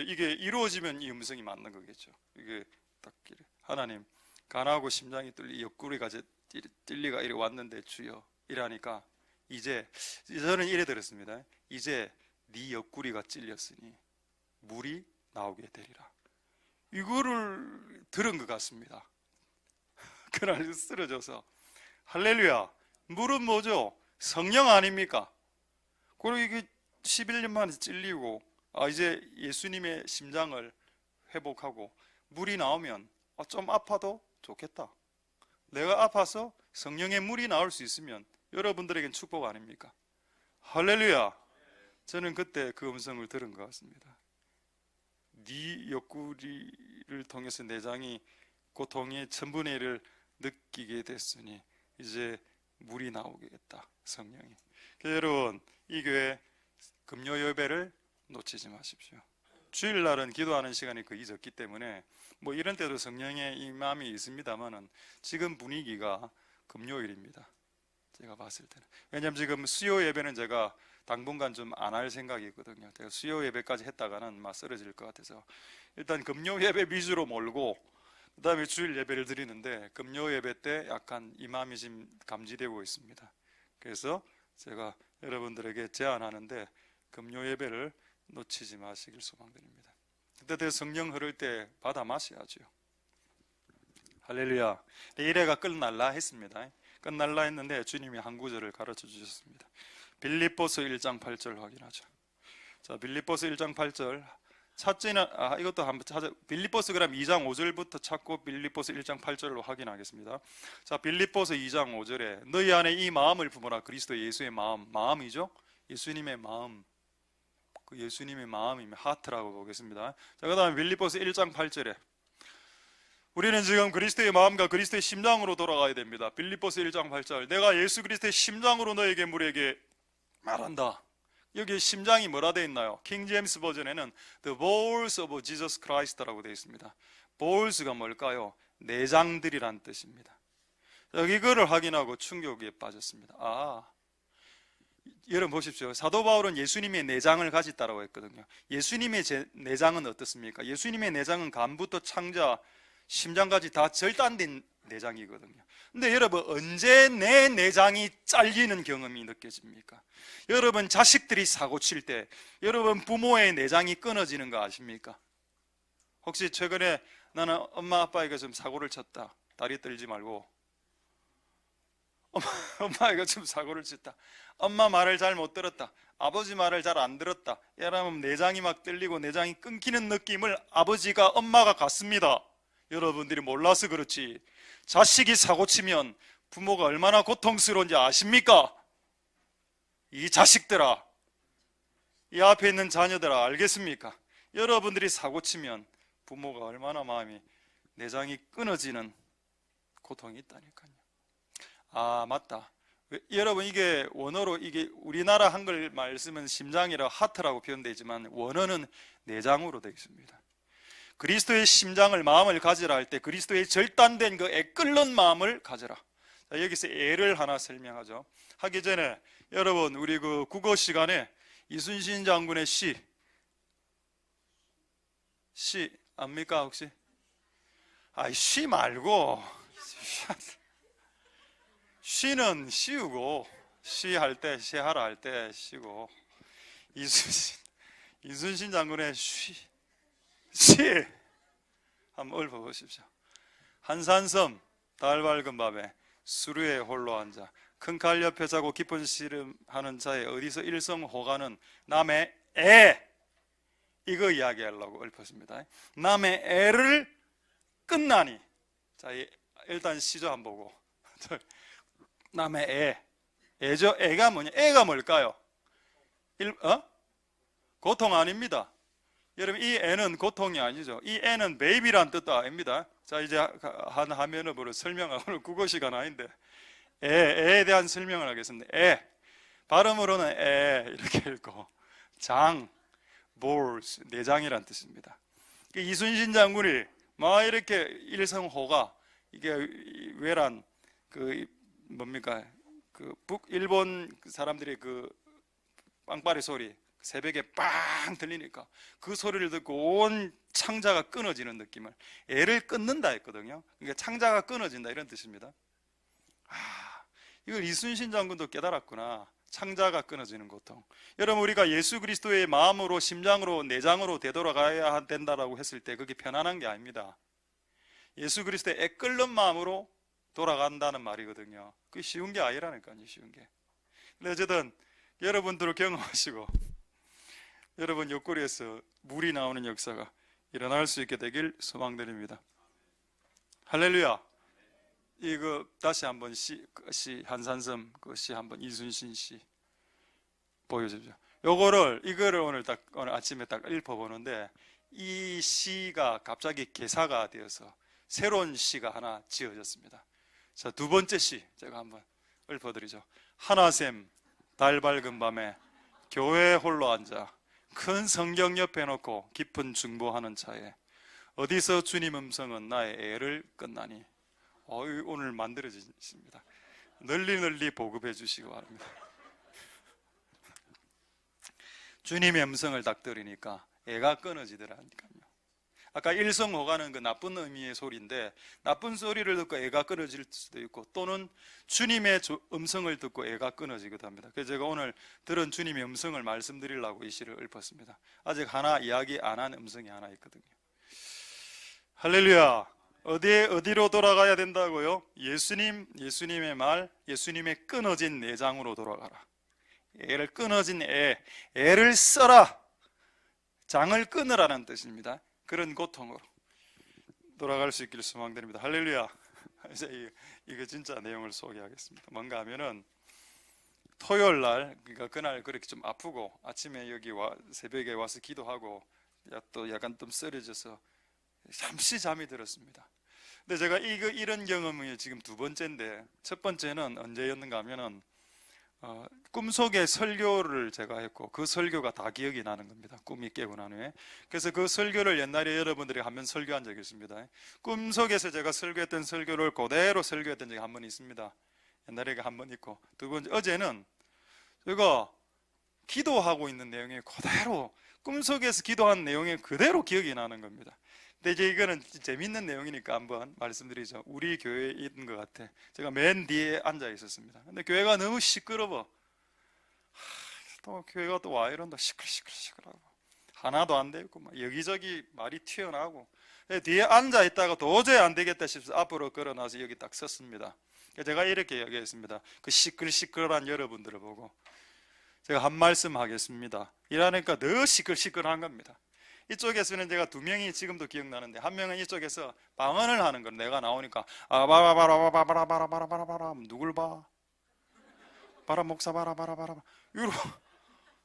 이게 이루어지면 이 음성이 맞는 거겠죠. 이게 딱 하나님, 간하고 심장이 뚫리 옆구리가 찔리가 이래 왔는데 주여 이러니까 이제 저는 이래 들었습니다. 이제 네 옆구리가 찔렸으니 물이 나오게 되리라. 이거를 들은 것 같습니다. 그날 쓰러져서 할렐루야. 물은 뭐죠? 성령 아닙니까? 그리고 이게 11년 만에 찔리고 이제 예수님의 심장을 회복하고 물이 나오면 좀 아파도 좋겠다. 내가 아파서 성령의 물이 나올 수 있으면 여러분들에겐 축복 아닙니까? 할렐루야. 저는 그때 그 음성을 들은 것 같습니다. 네 옆구리를 통해서 내장이 고통의 1000분의 1을 느끼게 됐으니 이제 물이 나오겠다. 성령이. 여러분, 이 교회 금요 예배를 놓치지 마십시오. 주일날은 기도하는 시간이 거의 적기 때문에 뭐 이런 때도 성령의 임함이 있습니다만은 지금 분위기가 금요일입니다. 제가 봤을 때는. 왜냐하면 지금 수요 예배는 제가 당분간 좀 안 할 생각이거든요. 제가 수요 예배까지 했다가는 막 쓰러질 것 같아서 일단 금요 예배 위주로 몰고 그 다음에 주일 예배를 드리는데 금요 예배 때 약간 임함이 지금 감지되고 있습니다. 그래서 제가 여러분들에게 제안하는데 금요 예배를 놓치지 마시길 소망드립니다. 그때 성령 흐를 때 받아 마셔야죠. 할렐루야. 이래가 끝날라 했습니다. 끝날라 했는데 주님이 한 구절을 가르쳐 주셨습니다. 빌립보서 1장 8절 확인하죠. 자, 빌립보서 1장 8절 찾지는 이것도 한번 찾아. 빌립보서 그럼 2장 5절부터 찾고 빌립보서 1장 8절로 확인하겠습니다. 자, 빌립보서 2장 5절에 너희 안에 이 마음을 품어라. 그리스도 예수의 마음이죠. 예수님의 마음. 그 예수님의 마음이면 하트라고 보겠습니다. 자, 그다음에 빌립보서 1장 8절에 우리는 지금 그리스도의 마음과 그리스도의 심장으로 돌아가야 됩니다. 빌립보서 1장 8절 내가 예수 그리스도의 심장으로 너에게 물에게 말한다. 여기 심장이 뭐라 되어 있나요? 킹 제임스 버전에는 The bowels of Jesus Christ라고 되어 있습니다. bowls가 뭘까요? 내장들이란 뜻입니다. 여기 이거를 확인하고 충격에 빠졌습니다. 여러분 보십시오. 사도 바울은 예수님의 내장을 가졌다고 했거든요. 예수님의 내장은 어떻습니까? 예수님의 내장은 간부터 창자, 심장까지 다 절단된 내장이거든요. 근데 여러분 언제 내 내장이 잘리는 경험이 느껴집니까? 여러분 자식들이 사고 칠 때 여러분 부모의 내장이 끊어지는 거 아십니까? 혹시 최근에 나는 엄마 아빠에게 좀 사고를 쳤다. 다리 떨지 말고 엄마가 좀 사고를 쳤다. 엄마 말을 잘 못 들었다. 아버지 말을 잘 안 들었다. 이러면 내장이 막 떨리고 내장이 끊기는 느낌을 아버지가 엄마가 갖습니다. 여러분들이 몰라서 그렇지 자식이 사고치면 부모가 얼마나 고통스러운지 아십니까? 이 자식들아, 이 앞에 있는 자녀들아 알겠습니까? 여러분들이 사고치면 부모가 얼마나 마음이 내장이 끊어지는 고통이 있다니까요. 맞다. 여러분 이게 원어로 이게 우리나라 한글 말씀은 심장이라 하트라고 표현되지만 원어는 내장으로 되어 있습니다. 그리스도의 심장을 마음을 가지라 할 때 그리스도의 절단된 그 애끓는 마음을 가져라. 자, 여기서 애를 하나 설명하죠. 하기 전에 여러분 우리 그 국어 시간에 이순신 장군의 시 압니까 혹시? 시 말고 시는 시우고 시할 때 시하라 할 때 시고 이순신 장군의 시 한번 읊어보십시오. 한산섬 달 밝은 밤에 수루에 홀로 앉아 큰 칼 옆에 자고 깊은 씨름하는 자에 어디서 일성호가는 남의 애 이거 이야기하려고 읊었습니다. 남의 애를 끝나니 자 일단 시조 한번 보고 남의 애죠. 애가 뭐냐? 애가 뭘까요? 고통 아닙니다. 여러분, 이 애는 고통이 아니죠. 이 애는 베이비란 뜻도 아닙니다. 자, 이제 한 화면으로 설명하고, 오늘 국어 시간 아닌데 애에 대한 설명을 하겠습니다. 애, 발음으로는 애 이렇게 읽고, 장, 볼스, 내장이란 뜻입니다. 이순신 장군이 막 이렇게 일성호가, 이게 외란 그 뭡니까, 그 북일본 사람들이 그 빵빠레 소리, 새벽에 빵 들리니까 그 소리를 듣고 온 창자가 끊어지는 느낌을, 애를 끊는다 했거든요. 그러니까 창자가 끊어진다 이런 뜻입니다. 이걸 이순신 장군도 깨달았구나. 창자가 끊어지는 고통. 여러분, 우리가 예수 그리스도의 마음으로, 심장으로, 내장으로 되돌아가야 된다라고 했을 때 그게 편안한 게 아닙니다. 예수 그리스도의 애끓는 마음으로 돌아간다는 말이거든요. 그게 쉬운 게 아니라니까요. 쉬운 게. 근데 어쨌든 여러분들을 경험하시고 여러분 옆구리에서 물이 나오는 역사가 일어날 수 있게 되길 소망드립니다. 할렐루야. 이거 다시 한번 시 한산섬 그 시 한번 이순신 씨 보여주죠. 이거를 오늘 아침에 딱 읽어보는데, 이 시가 갑자기 개사가 되어서 새로운 시가 하나 지어졌습니다. 자, 두 번째 시 제가 한번 읊어드리죠. 하나샘 달 밝은 밤에 교회에 홀로 앉아 큰 성경 옆에 놓고 깊은 중보하는 차에 어디서 주님 음성은 나의 애를 끊나니. 오늘 만들어지십니다. 널리 보급해 주시기 바랍니다. 주님의 음성을 딱 들으니까 애가 끊어지더라니까요. 아까 일성호가는 그 나쁜 의미의 소리인데, 나쁜 소리를 듣고 애가 끊어질 수도 있고, 또는 주님의 음성을 듣고 애가 끊어지기도 합니다. 그래서 제가 오늘 들은 주님의 음성을 말씀드리려고 이 시를 읊었습니다. 아직 하나 이야기 안 한 음성이 하나 있거든요. 할렐루야. 어디로 돌아가야 된다고요? 예수님의 말, 예수님의 끊어진 내장으로 돌아가라. 애를 끊어진 애를 써라. 장을 끊으라는 뜻입니다. 그런 고통으로 돌아갈 수 있기를 소망드립니다. 할렐루야. 이제 이거 진짜 내용을 소개하겠습니다. 뭔가 하면은 토요일 날, 그러니까 그날 그렇게 좀 아프고 아침에 여기 새벽에 와서 기도하고 또 약간 좀 쓰러져서 잠시 잠이 들었습니다. 근데 제가 이런 경험이 지금 두 번째인데, 첫 번째는 언제였는가 하면은 꿈속에 설교를 제가 했고, 그 설교가 다 기억이 나는 겁니다. 꿈이 깨고 난 후에. 그래서 그 설교를 옛날에 여러분들이 한번 설교한 적이 있습니다. 꿈속에서 제가 설교했던 설교를 그대로 설교했던 적이 한 번 있습니다. 옛날에 한 번 있고, 두 번째, 어제는 제가 기도하고 있는 내용이 그대로, 꿈속에서 기도한 내용이 그대로 기억이 나는 겁니다. 근데 이제 이거는 재밌는 내용이니까 한번 말씀드리죠. 우리 교회에 있는 것 같아. 제가 맨 뒤에 앉아 있었습니다. 근데 교회가 너무 시끄러워. 또 교회가 또 와 이런다. 시끌시끌하고 하나도 안 되고 막 여기저기 말이 튀어나오고. 뒤에 앉아 있다가 도저히 안 되겠다 싶어서 앞으로 걸어나서 여기 딱 섰습니다. 제가 이렇게 얘기했습니다. 그 시끌시끌한 여러분들을 보고 제가 한 말씀 하겠습니다. 이러니까 더 시끌시끌한 겁니다. 이쪽에서는 제가 두 명이 지금도 기억나는데, 한 명은 이쪽에서 방언을 하는 건 내가 나오니까 바라바라바라바라바라바라바라, 누굴 봐? 바라 목사 바라바라바라. 이러고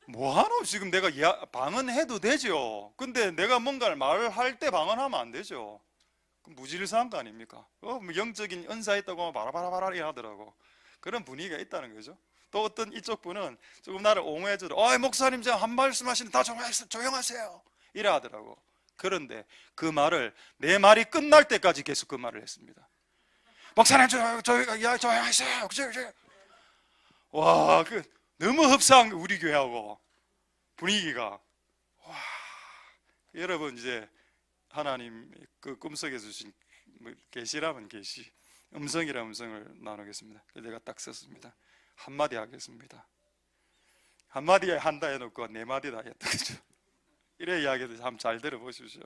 뭐하노? 지금 내가 방언해도 되죠. 근데 내가 뭔가를 말할 때 방언하면 안 되죠. 무질서한 거 아닙니까? 영적인 은사 있다고 하면 바라바라바라 하더라고. 그런 분위기가 있다는 거죠. 또 어떤 이쪽 분은 조금 나를 옹호해주더라고. 목사님 제가 한 말씀 하시는데 다 조용하세요 이래 하더라고. 그런데 그 말을, 내 말이 끝날 때까지 계속 그 말을 했습니다. 목사님 조용하세요. 와, 너무 흡사한 우리 교회하고 분위기가. 와, 여러분 이제 하나님 그 꿈속에 주신 계시라면 계시, 음성이라면 음성을 나누겠습니다. 내가 딱 썼습니다. 한마디 하겠습니다. 한마디 한다 해놓고 네 마디다 했다, 그죠? 이래 이야기도 참 잘 들어보십시오.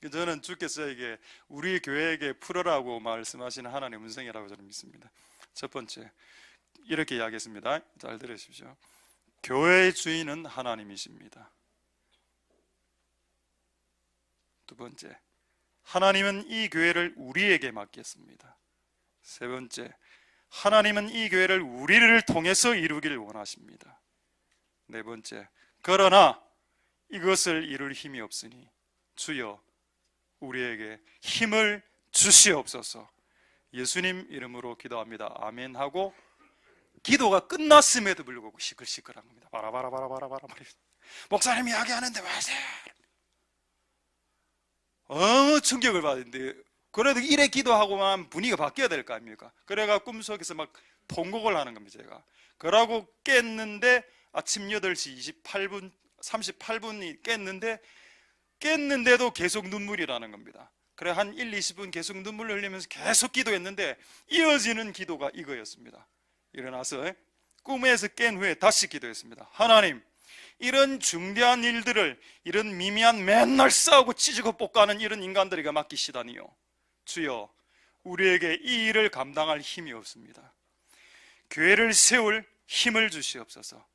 저는 주께서 이게 우리 교회에게 풀어라고 말씀하시는 하나님의 음성이라고 저는 믿습니다. 첫 번째, 이렇게 이야기했습니다. 잘 들으십시오. 교회의 주인은 하나님이십니다. 두 번째, 하나님은 이 교회를 우리에게 맡겼습니다. 세 번째, 하나님은 이 교회를 우리를 통해서 이루길 원하십니다. 네 번째, 그러나 이것을 이룰 힘이 없으니 주여 우리에게 힘을 주시옵소서. 예수님 이름으로 기도합니다. 아멘 하고 기도가 끝났음에도 불구하고 시끌시끌한 겁니다. 바라바라바라바라바라. 목사님 이야기하는데 왜 하세요? 충격을 받는데 그래도 이래 기도하고만 분위기가 바뀌어야 될 거 아닙니까? 그래가 꿈속에서 막 통곡을 하는 겁니다. 제가 그러고 깼는데 아침 8시 38분이 깼는데도 계속 눈물이 나는 겁니다. 그래 한 1, 20분 계속 눈물 흘리면서 계속 기도했는데 이어지는 기도가 이거였습니다. 일어나서 꿈에서 깬 후에 다시 기도했습니다. 하나님, 이런 중대한 일들을 이런 미미한 맨날 싸우고 찢고 볶아는 이런 인간들에게 맡기시다니요. 주여 우리에게 이 일을 감당할 힘이 없습니다. 교회를 세울 힘을 주시옵소서.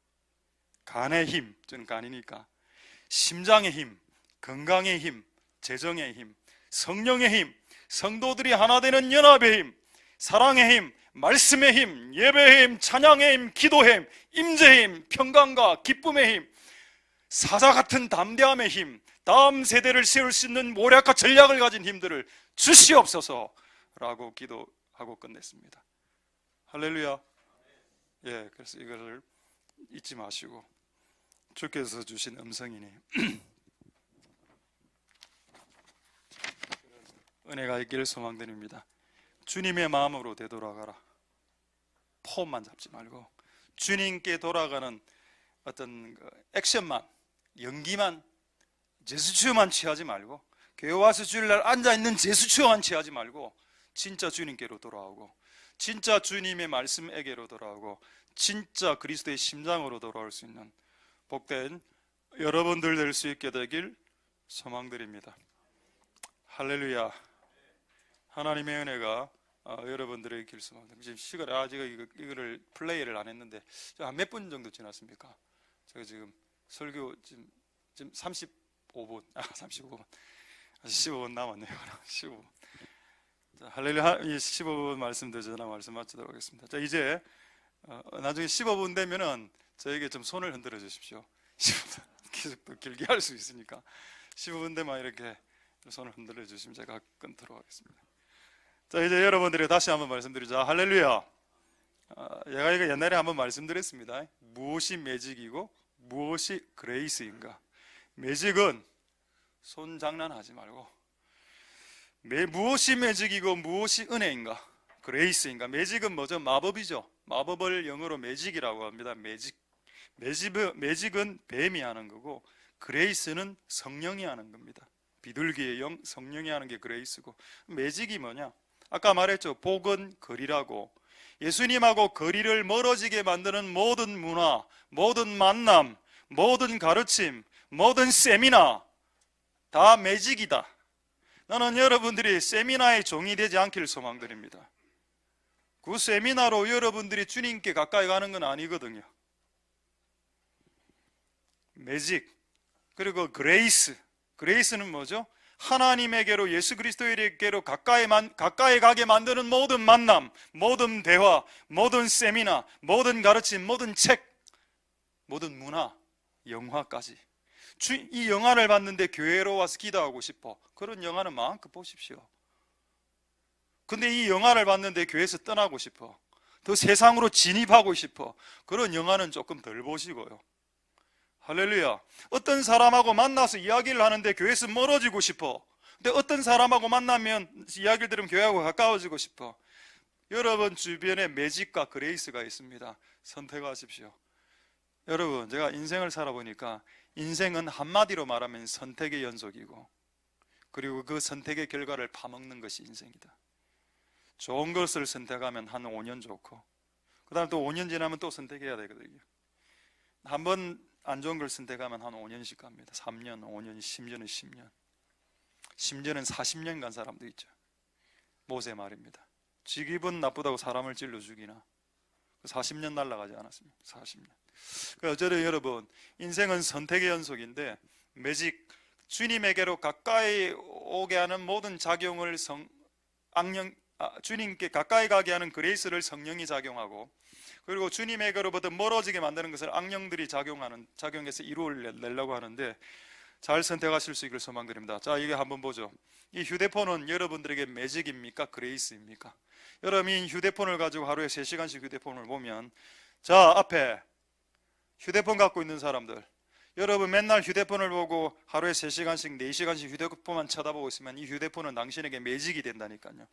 간의 힘, 저는 간이니까 심장의 힘, 건강의 힘, 재정의 힘, 성령의 힘, 성도들이 하나 되는 연합의 힘, 사랑의 힘, 말씀의 힘, 예배의 힘, 찬양의 힘, 기도의 힘, 임재의 힘, 평강과 기쁨의 힘, 사자 같은 담대함의 힘, 다음 세대를 세울 수 있는 모략과 전략을 가진 힘들을 주시옵소서라고 기도하고 끝냈습니다. 할렐루야. 예, 그래서 이것을 잊지 마시고 주께서 주신 음성이니 은혜가 있기를 소망드립니다. 주님의 마음으로 되돌아가라. 폼만 잡지 말고 주님께 돌아가는 어떤 액션만, 연기만, 제스처만 취하지 말고 교회 와서 주일날 앉아있는 제스처만 취하지 말고 진짜 주님께로 돌아오고 진짜 주님의 말씀에게로 돌아오고 진짜 그리스도의 심장으로 돌아올 수 있는 복된 여러분들 될 수 있게 되길 소망드립니다. 할렐루야. 하나님의 은혜가 여러분들의 길 소망됩니다. 지금 시간에 제가 이거를 플레이를 안 했는데 몇 분 정도 지났습니까? 제가 지금 설교 지금 35분 35분 아직 15분 남았네요. 15분. 자, 할렐루야. 15분 말씀드려 전화 말씀 마치도록 하겠습니다. 자, 이제 나중에 15분 되면은 저에게 좀 손을 흔들어 주십시오. 15분 계속 또 길게 할 수 있으니까 15분 되면 이렇게 손을 흔들어 주시면 제가 끊도록 하겠습니다. 자, 이제 여러분들이 다시 한번 말씀드리자. 할렐루야. 제가 이거 옛날에 한번 말씀드렸습니다. 무엇이 매직이고 무엇이 그레이스인가? 매직은 손 장난하지 말고 무엇이 매직이고 무엇이 은혜인가? 그레이스인가? 매직은 뭐죠? 마법이죠. 마법을 영어로 매직이라고 합니다. 매직은 뱀이 하는 거고 그레이스는 성령이 하는 겁니다. 비둘기의 영, 성령이 하는 게 그레이스고 매직이 뭐냐? 아까 말했죠. 복은 거리라고. 예수님하고 거리를 멀어지게 만드는 모든 문화, 모든 만남, 모든 가르침, 모든 세미나 다 매직이다. 나는 여러분들이 세미나의 종이 되지 않기를 소망드립니다. 그 세미나로 여러분들이 주님께 가까이 가는 건 아니거든요. 매직 그리고 그레이스는 뭐죠? 하나님에게로 예수 그리스도에게로 가까이 가게 만드는 모든 만남, 모든 대화, 모든 세미나, 모든 가르침, 모든 책, 모든 문화, 영화까지. 이 영화를 봤는데 교회로 와서 기도하고 싶어. 그런 영화는 마음껏 보십시오. 근데 이 영화를 봤는데 교회에서 떠나고 싶어. 더 세상으로 진입하고 싶어. 그런 영화는 조금 덜 보시고요. 할렐루야. 어떤 사람하고 만나서 이야기를 하는데 교회에서 멀어지고 싶어. 근데 어떤 사람하고 만나면 이야기를 들으면 교회하고 가까워지고 싶어. 여러분 주변에 매직과 그레이스가 있습니다. 선택하십시오. 여러분, 제가 인생을 살아보니까 인생은 한마디로 말하면 선택의 연속이고 그리고 그 선택의 결과를 파먹는 것이 인생이다. 좋은 것을 선택하면 한 5년 좋고 그 다음 또 5년 지나면 또 선택해야 되거든요. 한번 안 좋은 걸 선택하면 한 5년씩 갑니다. 3년, 5년, 10년은 10년, 심지어는 40년 간 사람도 있죠. 모세 말입니다. 지 기분 나쁘다고 사람을 찔러 죽이나 40년 날아가지 않았습니까? 40년. 어쨌든 여러분, 인생은 선택의 연속인데 매직, 주님에게로 가까이 오게 하는 모든 작용을 주님께 가까이 가게 하는 그레이스를 성령이 작용하고 그리고 주님에게로부터 멀어지게 만드는 것을 악령들이 작용해서 이루어내려고 하는데 잘 선택하실 수 있기를 소망드립니다. 자, 이게 한번 보죠. 이 휴대폰은 여러분들에게 매직입니까? 그레이스입니까? 여러분이 휴대폰을 가지고 하루에 3시간씩 휴대폰을 보면, 자, 앞에 휴대폰 갖고 있는 사람들, 여러분 맨날 휴대폰을 보고 하루에 3시간씩 4시간씩 휴대폰만 쳐다보고 있으면 이 휴대폰은 당신에게 매직이 된다니까요.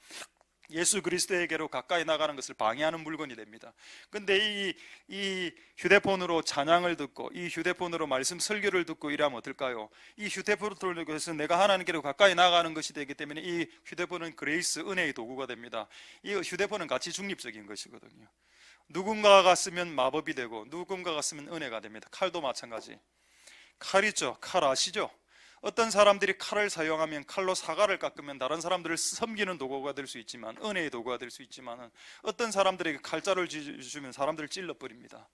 예수 그리스도에게로 가까이 나가는 것을 방해하는 물건이 됩니다. 근데 이 휴대폰으로 찬양을 듣고 이 휴대폰으로 말씀 설교를 듣고 이러면 어떨까요? 이 휴대폰을 들고 해서 내가 하나님께로 가까이 나가는 것이 되기 때문에 이 휴대폰은 그레이스, 은혜의 도구가 됩니다. 이 휴대폰은 가치 중립적인 것이거든요. 누군가가 쓰면 마법이 되고 누군가가 쓰면 은혜가 됩니다. 칼도 마찬가지. 칼 있죠? 칼 아시죠? 어떤 사람들이 칼을 사용하면 칼로 사과를 깎으면 다른 사람들을 섬기는 도구가 될 수 있지만, 은혜의 도구가 될 수 있지만, 어떤 사람들에게 칼자루를 주면 사람들을 찔러버립니다.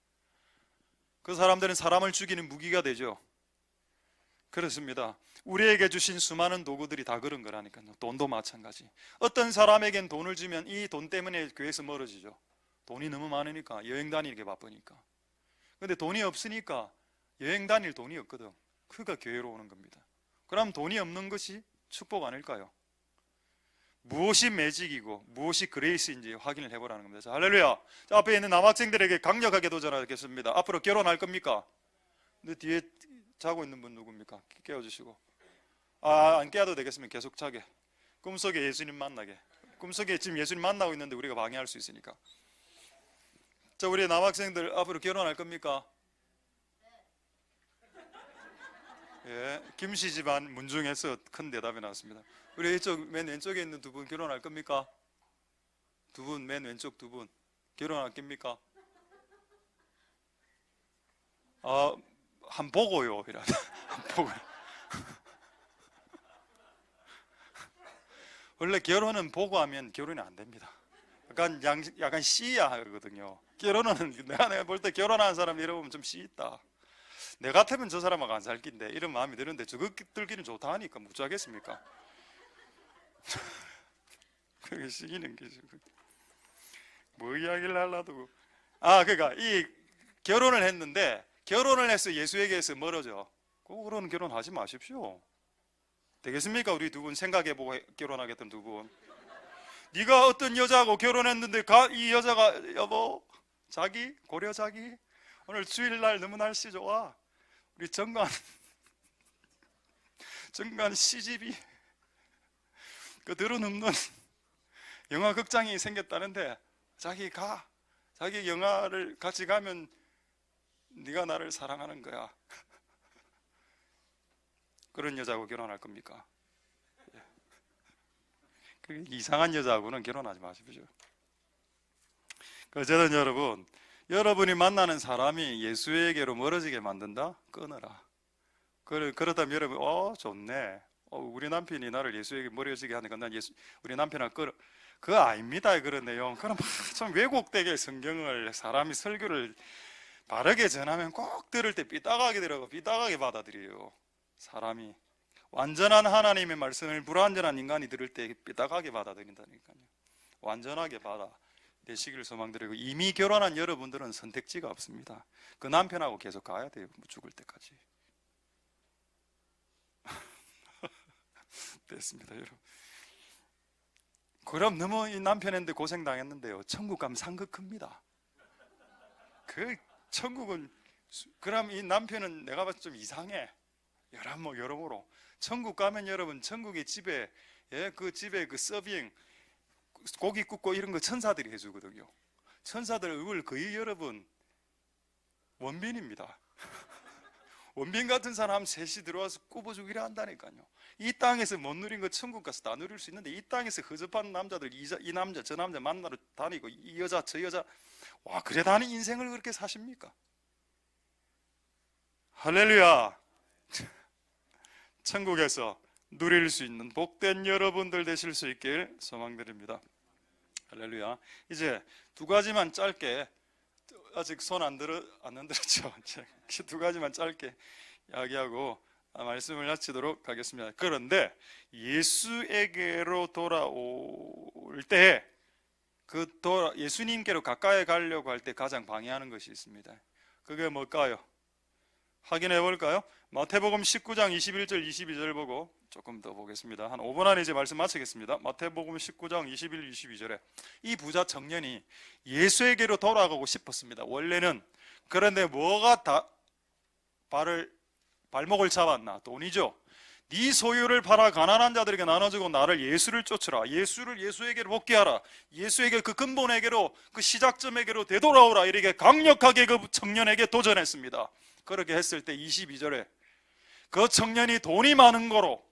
그 사람들은 사람을 죽이는 무기가 되죠. 그렇습니다. 우리에게 주신 수많은 도구들이 다 그런 거라니까요. 돈도 마찬가지. 어떤 사람에겐 돈을 주면 이 돈 때문에 교회에서 멀어지죠. 돈이 너무 많으니까, 여행 다니기 바쁘니까. 근데 돈이 없으니까 여행 다닐 돈이 없거든. 그러니까 교회로 오는 겁니다. 그럼 돈이 없는 것이 축복 아닐까요? 무엇이 매직이고 무엇이 그레이스인지 확인을 해보라는 겁니다. 자, 할렐루야. 자, 앞에 있는 남학생들에게 강력하게 도전하겠습니다. 앞으로 결혼할 겁니까? 근데 뒤에 자고 있는 분 누굽니까? 깨워주시고. 안 깨워도 되겠으면 계속 자게. 꿈속에 예수님 만나게. 꿈속에 지금 예수님 만나고 있는데 우리가 방해할 수 있으니까. 자, 우리 남학생들 앞으로 결혼할 겁니까? 예, 김씨 집안 문중에서 큰 대답이 나왔습니다. 우리 이쪽 맨 왼쪽에 있는 두 분 결혼할 겁니까? 두 분, 맨 왼쪽 두 분 결혼할 겁니까? 한 보고요. 이라 한 보고. 원래 결혼은 보고 하면 결혼이 안 됩니다. 약간 씨야 하거든요. 결혼은 내가 볼 때 결혼하는 사람 이러면 좀 씨 있다. 내 같으면 저 사람하고 안 살 낀데 이런 마음이 드는데 저것들끼리는 좋다 하니까 묻자겠습니까? 그게 시기는 게죠. 뭐 이야기를 하려고. 그러니까 이 결혼을 했는데 결혼을 해서 예수에게서 멀어져. 그거는 결혼하지 마십시오. 되겠습니까? 우리 두 분 생각해보고 결혼하겠던 두 분. 네가 어떤 여자하고 결혼했는데 이 여자가 여보 자기 고려 자기 오늘 주일날 너무 날씨 좋아. 우리 정관 시집이 그 들어눕는 영화 극장이 생겼다는데 자기 영화를 같이 가면 네가 나를 사랑하는 거야. 그런 여자하고 결혼할 겁니까? 그 이상한 여자하고는 결혼하지 마십시오. 어쨌든 여러분이 만나는 사람이 예수에게로 멀어지게 만든다? 끊어라. 그렇다면 여러분, 좋네. 우리 남편이 나를 예수에게 멀어지게 하니까 난 우리 남편하고 끊어. 그거 아닙니다. 그런 내용. 그럼 좀 왜곡되게 성경을 사람이 설교를 바르게 전하면 꼭 들을 때 삐딱하게 들어가고 삐딱하게 받아들여요. 사람이 완전한 하나님의 말씀을 불완전한 인간이 들을 때 삐딱하게 받아들인다니까요. 완전하게 되시길 소망드리고, 이미 결혼한 여러분들은 선택지가 없습니다. 그 남편하고 계속 가야 돼요. 죽을 때까지. 됐습니다, 여러분. 그럼 너무 이 남편인데 고생당했는데요. 천국 가면 상급 큽니다. 그 천국은, 그럼 이 남편은 내가 봤을 때 좀 이상해. 여러모로. 천국 가면 여러분, 천국의 집에, 그 집에 그 서빙, 고기 굽고 이런 거 천사들이 해주거든요. 천사들 얼굴 거의 여러분 원빈입니다. 원빈 같은 사람 셋이 들어와서 굽어주고 이래 한다니까요. 이 땅에서 못 누린 거 천국 가서 다 누릴 수 있는데, 이 땅에서 허접한 남자들 이 남자 저 남자 만나러 다니고 이 여자 저 여자, 와, 그래 다니 인생을 그렇게 사십니까? 할렐루야. 천국에서 누릴 수 있는 복된 여러분들 되실 수 있길 소망드립니다. 할렐루야. 이제 두 가지만 짧게, 아직 손 안 흔들었죠? 두 가지만 짧게 이야기하고 말씀을 마치도록 하겠습니다. 그런데 예수에게로 돌아올 때 예수님께로 가까이 가려고 할 때 가장 방해하는 것이 있습니다. 그게 뭘까요? 확인해 볼까요? 마태복음 19장 21절 22절 보고 조금 더 보겠습니다. 한 5분 안에 이제 말씀 마치겠습니다. 마태복음 19장 21, 22절에 이 부자 청년이 예수에게로 돌아가고 싶었습니다. 원래는. 그런데 뭐가 발목을 잡았나? 돈이죠. 네 소유를 팔아 가난한 자들에게 나눠주고 나를 예수를 쫓으라. 예수에게로 복귀하라. 예수에게 그 근본에게로, 그 시작점에게로 되돌아오라. 이렇게 강력하게 그 청년에게 도전했습니다. 그렇게 했을 때 22절에 그 청년이 돈이 많은 거로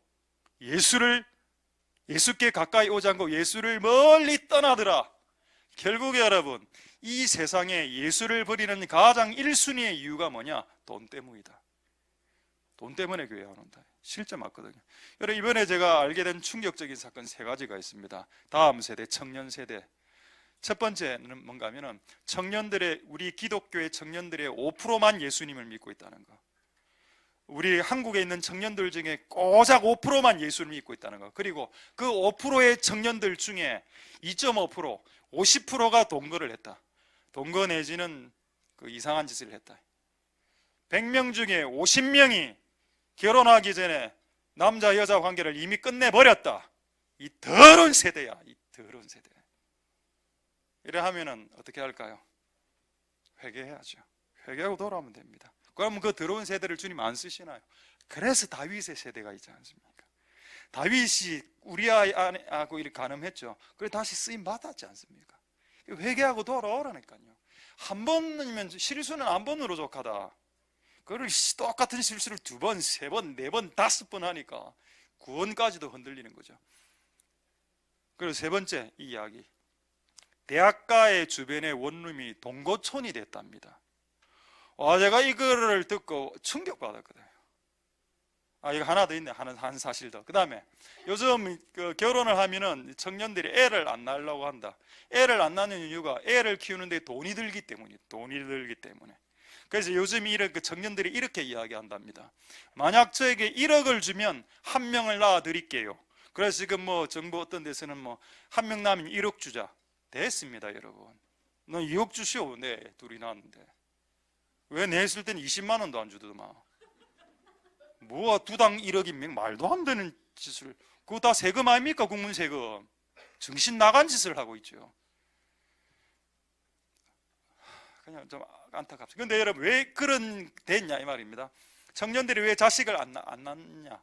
예수께 가까이 오지 않고 예수를 멀리 떠나더라. 결국에 여러분, 이 세상에 예수를 버리는 가장 1순위의 이유가 뭐냐? 돈 때문이다. 돈 때문에 교회 안 온다. 실제 맞거든요. 여러분, 이번에 제가 알게 된 충격적인 사건 3가지가 있습니다. 다음 세대, 청년 세대. 첫 번째는 뭔가 하면은 우리 기독교의 청년들의 5%만 예수님을 믿고 있다는 거. 우리 한국에 있는 청년들 중에 고작 5%만 예수를 믿고 있다는 거. 그리고 그 5%의 청년들 중에 2.5%, 50%가 동거를 했다. 동거 내지는 그 이상한 짓을 했다. 100명 중에 50명이 결혼하기 전에 남자 여자 관계를 이미 끝내버렸다. 이 더러운 세대야. 이 더러운 세대. 이래 하면은 어떻게 할까요? 회개해야죠. 회개하고 돌아오면 됩니다. 그러면 그 더러운 세대를 주님 안 쓰시나요? 그래서 다윗의 세대가 있지 않습니까? 다윗이 우리아하고 이렇게 간음했죠. 그래 다시 쓰임 받았지 않습니까? 회개하고 돌아오라니까요. 한 번이면 실수는 한 번으로 족하다. 그걸 똑같은 실수를 2번, 3번, 4번, 5번 하니까 구원까지도 흔들리는 거죠. 그리고 세 번째 이 이야기. 대학가의 주변의 원룸이 동거촌이 됐답니다. 제가 이거를 듣고 충격받았거든요. 이거 하나 더 있네. 한 사실 더. 그 다음에 요즘 결혼을 하면은 청년들이 애를 안 낳으려고 한다. 애를 안 낳는 이유가 애를 키우는데 돈이 들기 때문에. 그래서 요즘 청년들이 이렇게 이야기한답니다. 만약 저에게 1억을 주면 1명을 낳아 드릴게요. 그래서 지금 정부 어떤 데서는 1명 낳으면 1억 주자. 됐습니다, 여러분. 너 2억 주시오. 네, 둘이 낳았는데. 왜 냈을 땐 20만 원도 안 주더만. 뭐가 2당 1억이면 말도 안 되는 짓을. 그거 다 세금 아닙니까? 국민 세금. 정신 나간 짓을 하고 있죠. 그냥 좀 안타깝습니다. 근데 여러분, 왜 그런 됐냐 이 말입니다. 청년들이 왜 자식을 안 낳느냐?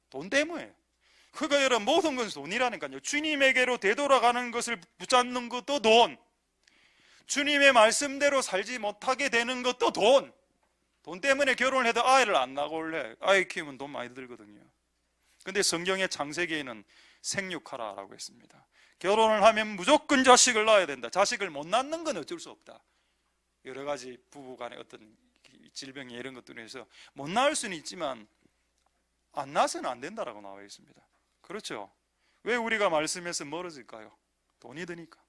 돈 때문에. 그러니까 여러분, 모든 것은 돈이라니까요. 주님에게로 되돌아가는 것을 붙잡는 것도 돈, 주님의 말씀대로 살지 못하게 되는 것도 돈. 돈 때문에 결혼을 해도 아이를 안 낳고 올래. 아이 키우면 돈 많이 들거든요. 근데 성경의 창세기에는 생육하라라고 했습니다. 결혼을 하면 무조건 자식을 낳아야 된다. 자식을 못 낳는 건 어쩔 수 없다. 여러 가지 부부 간의 어떤 질병이 이런 것들로 해서 못 낳을 수는 있지만 안 낳아서는 안 된다라고 나와 있습니다. 그렇죠? 왜 우리가 말씀에서 멀어질까요? 돈이 드니까.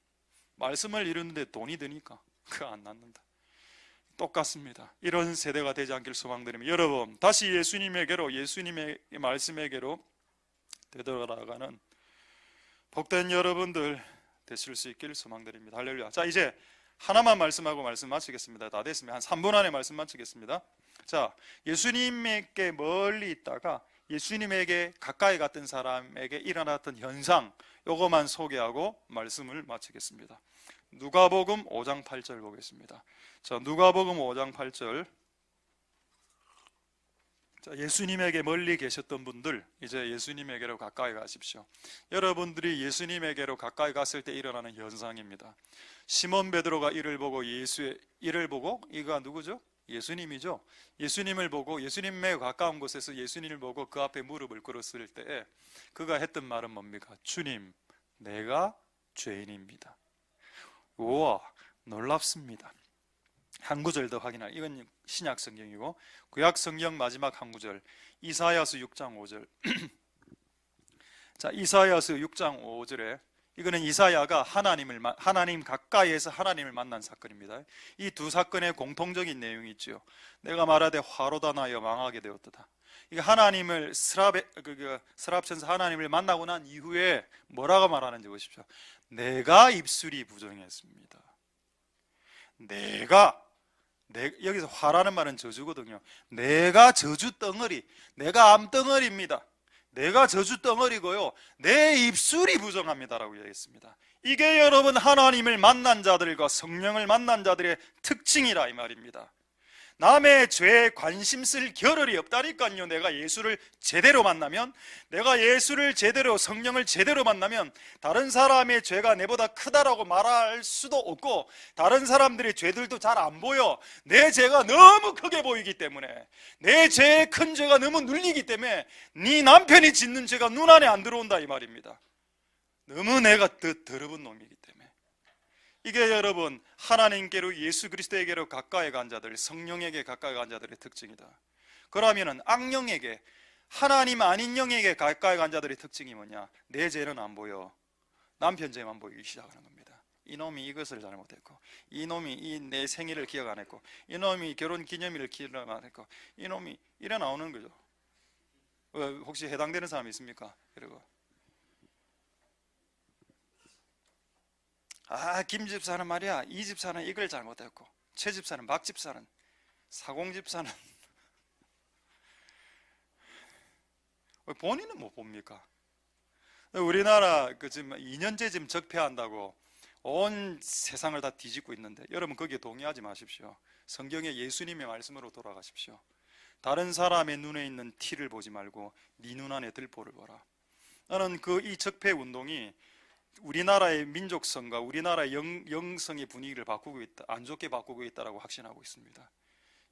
말씀을 이루는데 돈이 드니까 그거 안 낳는다. 똑같습니다. 이런 세대가 되지 않길 소망드리며, 여러분 다시 예수님에게로, 예수님의 말씀에게로 되돌아가는 복된 여러분들 되실 수 있길 소망드립니다. 할렐루야. 자, 이제 하나만 말씀하고 말씀 마치겠습니다. 다 됐습니다. 한 3분 안에 말씀 마치겠습니다. 자, 예수님에게 멀리 있다가 예수님에게 가까이 갔던 사람에게 일어났던 현상, 요거만 소개하고 말씀을 마치겠습니다. 누가복음 5장 8절 보겠습니다. 자, 누가복음 5장 8절. 자, 예수님에게 멀리 계셨던 분들, 이제 예수님에게로 가까이 가십시오. 여러분들이 예수님에게로 가까이 갔을 때 일어나는 현상입니다. 시몬 베드로가 이를 보고 이가 누구죠? 예수님이죠. 예수님을 보고, 예수님의 가까운 곳에서 예수님을 보고 그 앞에 무릎을 꿇었을 때 그가 했던 말은 뭡니까? 주님, 내가 죄인입니다. 우와, 놀랍습니다. 한 구절 더 확인할, 이건 신약 성경이고 구약 성경 마지막 한 구절, 이사야서 6장 5절. 자, 이사야서 6장 5절에 이거는 이사야가 하나님 가까이에서 하나님을 만난 사건입니다. 이 두 사건의 공통적인 내용이 있죠. 내가 말하되 화로다 나여 망하게 되었도다. 이게 하나님을 스랍 천사 하나님을 만나고 난 이후에 뭐라고 말하는지 보십시오. 내가 입술이 부정했습니다. 여기서 화라는 말은 저주거든요. 내가 저주 덩어리, 내가 암덩어리입니다. 내가 저주 덩어리고요, 내 입술이 부정합니다라고 이야기했습니다. 이게 여러분 하나님을 만난 자들과 성령을 만난 자들의 특징이라 이 말입니다. 남의 죄에 관심 쓸 겨를이 없다니까요. 내가 예수를 제대로 만나면, 내가 예수를 제대로, 성령을 제대로 만나면 다른 사람의 죄가 내보다 크다라고 말할 수도 없고, 다른 사람들의 죄들도 잘 안 보여. 내 죄가 너무 크게 보이기 때문에, 내 죄의 큰 죄가 너무 눌리기 때문에 네 남편이 짓는 죄가 눈안에 안 들어온다 이 말입니다. 너무 내가 더러운 놈이기 때문에. 이게 여러분 하나님께로, 예수 그리스도에게로 가까이 간 자들, 성령에게 가까이 간 자들의 특징이다. 그러면은 악령에게, 하나님 아닌 영에게 가까이 간 자들의 특징이 뭐냐? 내 죄는 안 보여. 남편 죄만 보이기 시작하는 겁니다. 이놈이 이것을 잘못했고, 이놈이 내 생일을 기억 안 했고, 이놈이 결혼 기념일을 기억 안 했고, 이놈이 이래 나오는 거죠. 혹시 해당되는 사람 있습니까? 여러분, 김 집사는 말이야, 이 집사는 이걸 잘못했고, 최 집사는, 박 집사는, 사공 집사는 본인은 못 봅니까? 우리나라 지금 2년째 지금 적폐한다고 온 세상을 다 뒤집고 있는데, 여러분 거기에 동의하지 마십시오. 성경의 예수님의 말씀으로 돌아가십시오. 다른 사람의 눈에 있는 티를 보지 말고 네 눈 안에 들보를 보라. 나는 이 적폐 운동이 우리나라의 민족성과 우리나라의 영성의 분위기를 바꾸고 있다, 안 좋게 바꾸고 있다라고 확신하고 있습니다.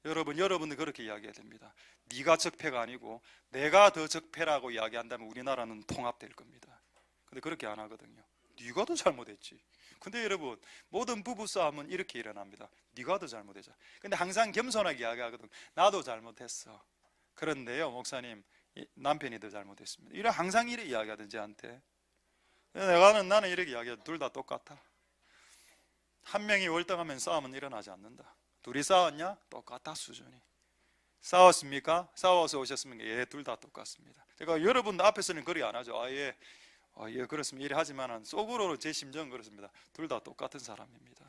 여러분은 그렇게 이야기해야 됩니다. 네가 적폐가 아니고 내가 더 적폐라고 이야기한다면 우리나라는 통합될 겁니다. 근데 그렇게 안 하거든요. 네가 더 잘못했지. 근데 여러분, 모든 부부싸움은 이렇게 일어납니다. 네가 더 잘못했죠. 근데 항상 겸손하게 이야기하거든. 나도 잘못했어. 그런데요, 목사님, 남편이 더 잘못했습니다. 이래 항상 이렇게 이야기하던 저한테. 나는 이렇게 이야기해. 둘 다 똑같아. 한 명이 월등하면 싸움은 일어나지 않는다. 둘이 싸웠냐? 똑같아, 수준이. 싸웠습니까? 싸워서 오셨습니까? 예, 둘 다 똑같습니다. 제가 여러분들 앞에서는 그리 안 하죠. 예, 그렇습니다. 이래 하지만 속으로 제 심정은 그렇습니다. 둘 다 똑같은 사람입니다.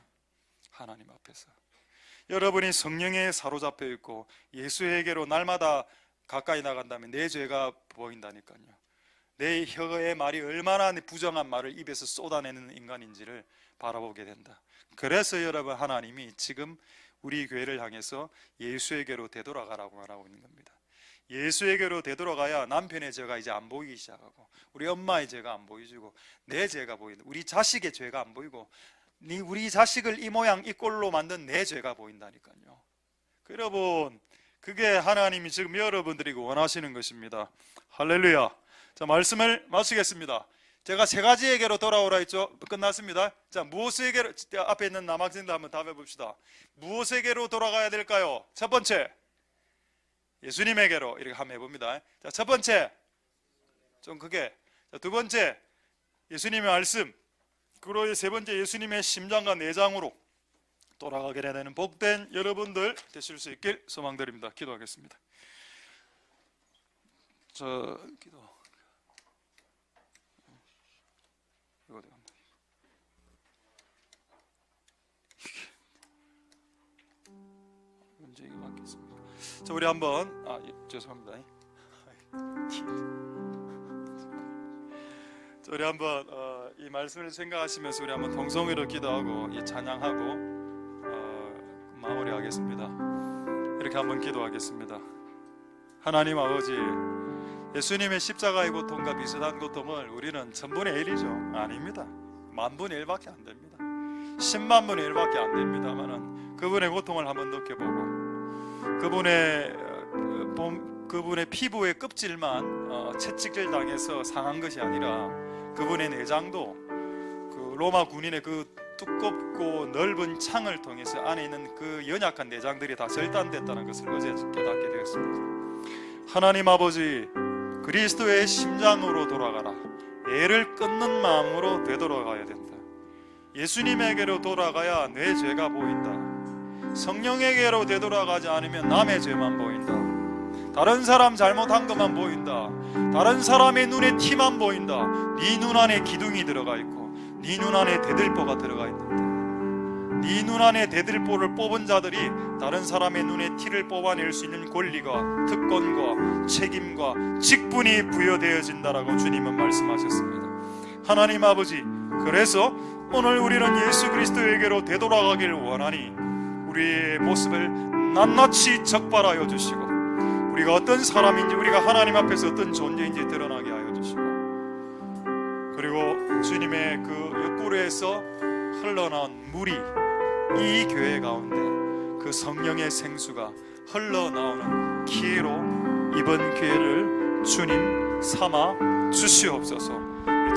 하나님 앞에서. 여러분이 성령에 사로잡혀 있고 예수에게로 날마다 가까이 나간다면 내 죄가 보인다니까요. 내 혀의 말이 얼마나 부정한 말을 입에서 쏟아내는 인간인지를 바라보게 된다. 그래서 여러분, 하나님이 지금 우리 교회를 향해서 예수에게로 되돌아가라고 말하고 있는 겁니다. 예수에게로 되돌아가야 남편의 죄가 이제 안 보이기 시작하고, 우리 엄마의 죄가 안 보이고, 내 죄가 보인다. 우리 자식의 죄가 안 보이고, 우리 자식을 이 모양 이 꼴로 만든 내 죄가 보인다니까요. 여러분, 그게 하나님이 지금 여러분들이 원하시는 것입니다. 할렐루야. 자, 말씀을 마치겠습니다. 제가 세 가지에게로 돌아오라 했죠. 끝났습니다. 자, 무엇에게로, 앞에 있는 남학생들 한번 답해 봅시다. 무엇에게로 돌아가야 될까요? 첫 번째, 예수님에게로. 이렇게 한번 해봅니다. 자, 첫 번째, 좀 크게. 자, 두 번째, 예수님의 말씀. 그리고 세 번째, 예수님의 심장과 내장으로 돌아가게 되는 복된 여러분들 되실 수 있길 소망드립니다. 기도하겠습니다. 기도. 언제 이거 받겠습니까? 자, 우리 한번 죄송합니다. 자, 우리 한번 이 말씀을 생각하시면서 우리 한번 동성으로 기도하고 이 찬양하고 마무리하겠습니다. 이렇게 한번 기도하겠습니다. 하나님 아버지, 예수님의 십자가의 고통과 비슷한 고통을 우리는 천분의 1이죠. 아닙니다. 만분의 1밖에 안 됩니다. 10만분의 1밖에 안 됩니다만은 그분의 고통을 한번 느껴보고, 그분의 피부의 껍질만 채찍질 당해서 상한 것이 아니라 그분의 내장도 그 로마 군인의 그 두껍고 넓은 창을 통해서 안에 있는 그 연약한 내장들이 다 절단됐다는 것을 어제 깨닫게 되었습니다. 하나님 아버지, 그리스도의 심장으로 돌아가라. 애를 끊는 마음으로 되돌아가야 된다. 예수님에게로 돌아가야 내 죄가 보인다. 성령에게로 되돌아가지 않으면 남의 죄만 보인다. 다른 사람 잘못한 것만 보인다. 다른 사람의 눈에 티만 보인다. 네 눈 안에 기둥이 들어가 있고 네 눈 안에 대들보가 들어가 있는데, 네 눈 안에 대들보를 뽑은 자들이 다른 사람의 눈에 티를 뽑아낼 수 있는 권리가, 특권과 책임과 직분이 부여되어진다라고 주님은 말씀하셨습니다. 하나님 아버지, 그래서 오늘 우리는 예수 그리스도에게로 되돌아가길 원하니 우리의 모습을 낱낱이 적발하여 주시고, 우리가 어떤 사람인지, 우리가 하나님 앞에서 어떤 존재인지 드러나게 하여 주시고, 그리고 주님의 그 옆구리에서 흘러나온 물이 이 교회 가운데 그 성령의 생수가 흘러나오는 기회로 이번 기회를 주님 삼아 주시옵소서.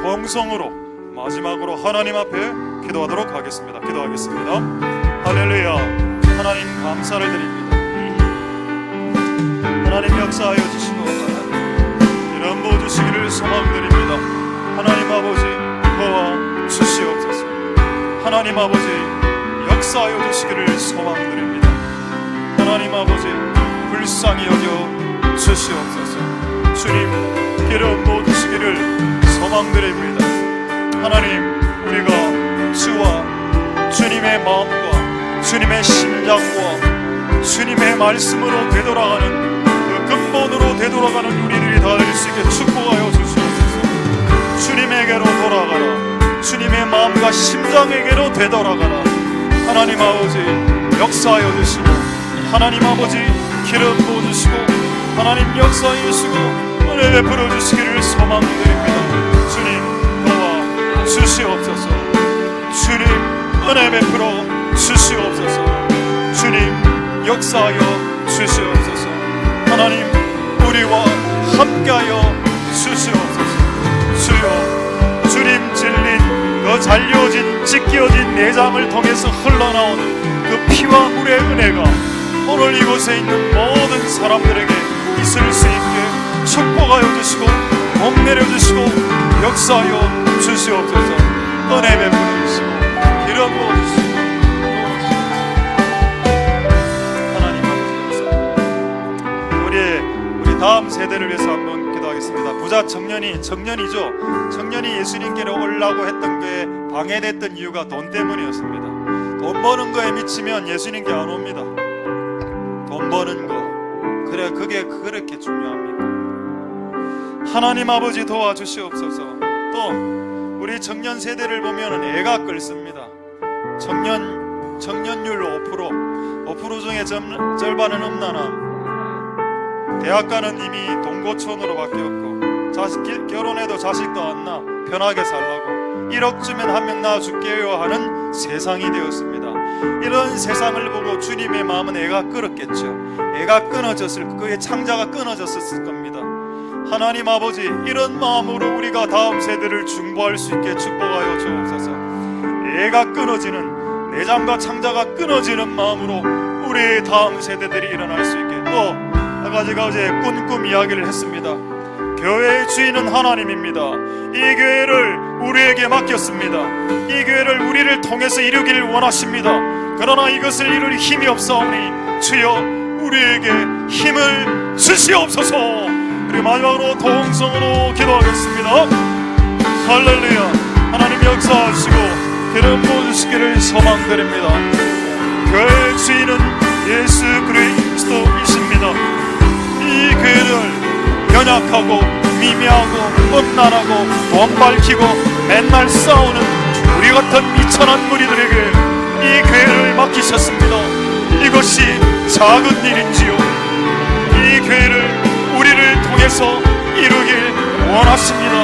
동성으로 마지막으로 하나님 앞에 기도하도록 하겠습니다. 기도하겠습니다. 할렐루야. 하나님 감사를 드립니다. 하나님 역사하여 주시고 이런 보 주시기를 소망드립니다. 하나님 아버지 도와 주시옵소서. 하나님 아버지 역사하여 주시기를 소망드립니다. 하나님 아버지 불쌍히 여겨 주시옵소서. 주님 기름 부어 주시기를 소망드립니다. 하나님, 우리가 주와 주님의 마음과 주님의 심장과 주님의 말씀으로 되돌아가는 그 근본으로 되돌아가는 우리들이 다 될 수 있게 축복하여 주시옵소서. 주님에게로 돌아가라. 주님의 마음과 심장에게로 되돌아가라. 하나님 아버지 역사하여 주시고, 하나님 아버지 기름 부어 주시고, 하나님 역사하여 주시고 은혜 베풀어 주시기를 소망드립니다. 주님 도와 주시옵소서. 주님 은혜 베풀어 주시옵소서. 주님 역사하여 주시옵소서. 하나님 우리와 함께하여 주시옵소서. 주여, 주님 질린 그 잘려진 찢겨진 내장을 통해서 흘러나오는 그 피와 물의 은혜가 오늘 이곳에 있는 모든 사람들에게 있을 수 있게 축복하여 주시고 복 내려주시고 역사하여 주시옵소서. 은혜 베풀어 주시고 기름 부어 주시고 하나님 아버지, 우리 다음 세대를 위해서 한번 기도하겠습니다. 부자 청년이죠. 청년이 예수님께로 오려고 했던 게 방해됐던 이유가 돈 때문이었습니다. 돈 버는 거에 미치면 예수님께 안 옵니다. 돈 버는 거, 그래 그게 그렇게 중요합니까? 하나님 아버지 도와주시옵소서. 또 우리 청년 세대를 보면 애가 끓습니다. 청년율 5% 중에 절반은 음란함. 대학 가는 이미 동고촌으로 바뀌었고, 결혼해도 자식도 안 낳아 편하게 살라고 1억 주면 한 명 낳아줄게요 하는 세상이 되었습니다. 이런 세상을 보고 주님의 마음은 애가 끓었겠죠. 애가 끊어졌을, 그의 창자가 끊어졌을 겁니다. 하나님 아버지, 이런 마음으로 우리가 다음 세대를 중보할 수 있게 축복하여 주옵소서. 애가 끊어지는, 내장과 창자가 끊어지는 마음으로 우리 다음 세대들이 일어날 수 있게. 또 아까 제가 어제 꿈 이야기를 했습니다. 교회의 주인은 하나님입니다. 이 교회를 우리에게 맡겼습니다. 이 교회를 우리를 통해서 이루기를 원하십니다. 그러나 이것을 이룰 힘이 없사오니 주여 우리에게 힘을 주시옵소서. 그리고 마지막으로 동성으로 기도하겠습니다. 할렐루야. 하나님 역사하시고 기름 부어주시기를 소망드립니다. 교회의 주인은 예수 그리스도이십니다. 이 교회를 연약하고 미미하고 음란하고 돈 밝히고 맨날 싸우는 우리 같은 미천한 무리들에게 이 교회를 맡기셨습니다. 이것이 작은 일인지요? 이 교회를 우리를 통해서 이루길 원하십니다.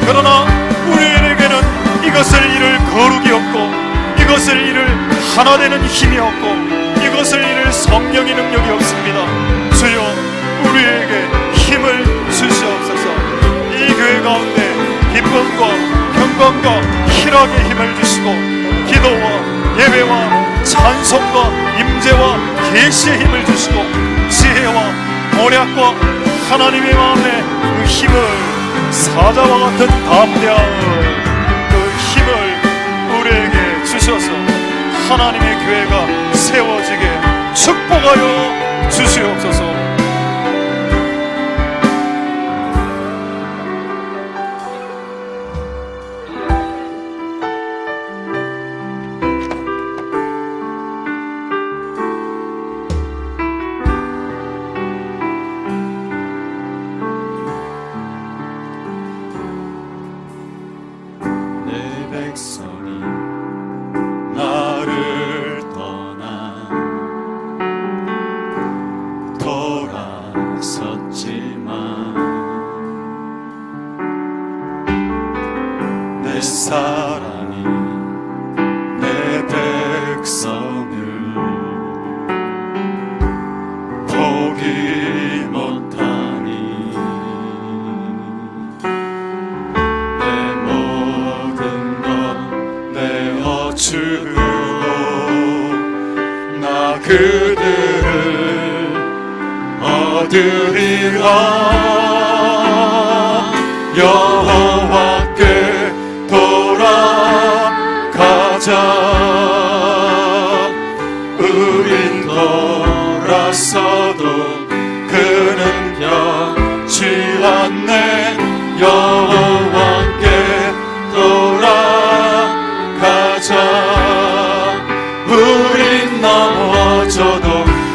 그러나 우리에게는 이것을 이룰 거룩이 없고, 이것을 이룰 하나 되는 힘이 없고, 이것을 이룰 성령의 능력이 없습니다. 주여 우리에게 힘을 주시옵소서. 이 교회 가운데 기쁨과 평강과 희락의 힘을 주시고, 기도와 예배와 찬송과 임재와 계시의 힘을 주시고, 지혜와 모략과 하나님의 마음의 그 힘을, 사자와 같은 담대함을, 그 힘을 우리에게 주셔서 하나님의 교회가 세워지게 축복하여 주시옵소서. 없지만 내 사랑이 내 백성을 포기 못하니 내 모든 것 내어주고 나 그들을 얻으리라. 여호와께 돌아가자. 우린 돌아서도 그는 변치 않네. 여호와께 돌아가자. 우린 넘어져도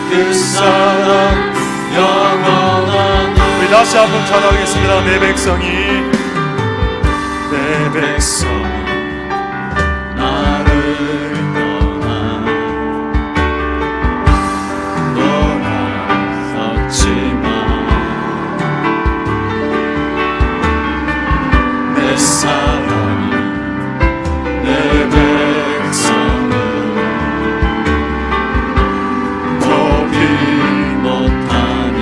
그 사랑 영원하니. 우리 다시 한번 찬양하겠습니다. 내 백성이 나를 떠났었지만 내 사랑이 내 백성을 포기 못하니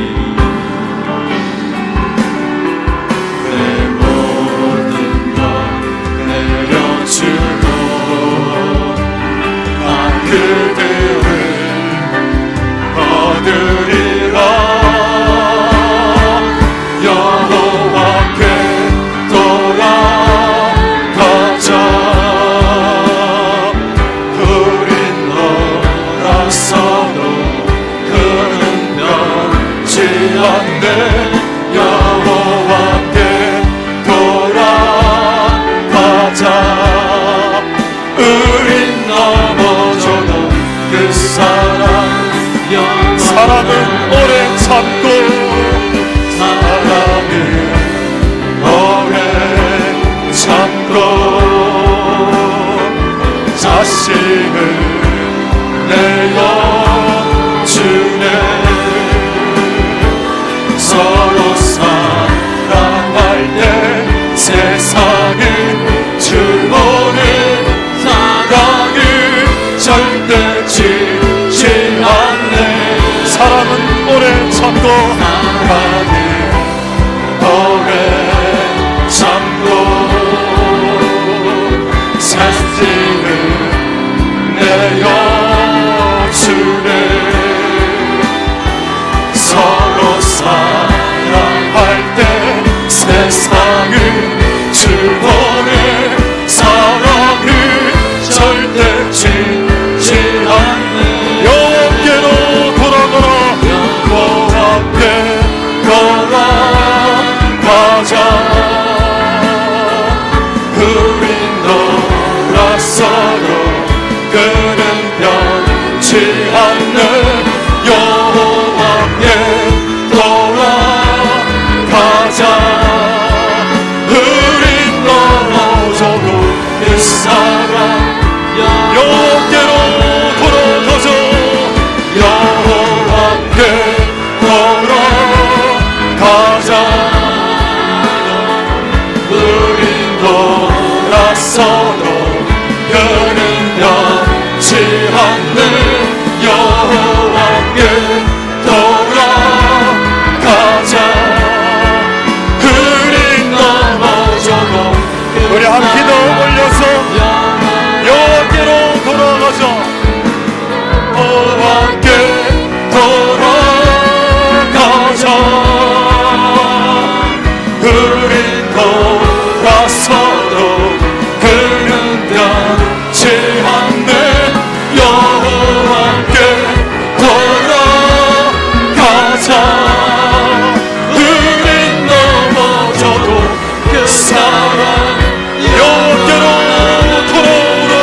내 모든 것 내려주고 난 그들을 얻으리라. 여호와께 돌아가자. 우린 돌아서도 그는 변치 않네. 여호와께 돌아가자. 우린 넘어져도 그 사랑 사랑은 오래 참고 사랑은 오래 참고 자신을 내어주네. 서로 사랑할 때 세상은 주보는 사랑을 절대 지지 않네. 사랑은 오래 참고 사랑은 오래 참고 자신을 내어주네. 서로 사랑할 때 세상을 주보내. 사랑을 절대 지지 않네. 여호와께로 돌아가라. 여호와께 돌아가자. 우린 돌아서도 그는 변치 않네. 여호와께 돌아가자. 우린 넘어져도 그 사랑 여호와께로 돌아가자. 여호와께 돌아가자. 우린 돌아서도 그는 변치 않네. 여호와께 돌아가자. 우린 넘어져도 우리 한 기도 올려서 여호와께로 돌아가자. 여호와께 돌아가자. 우린 돌아서도 그는 변치 않네. 여호와께 돌아가자. 우린 넘어져도 그 사랑 여호와께로 돌아오라.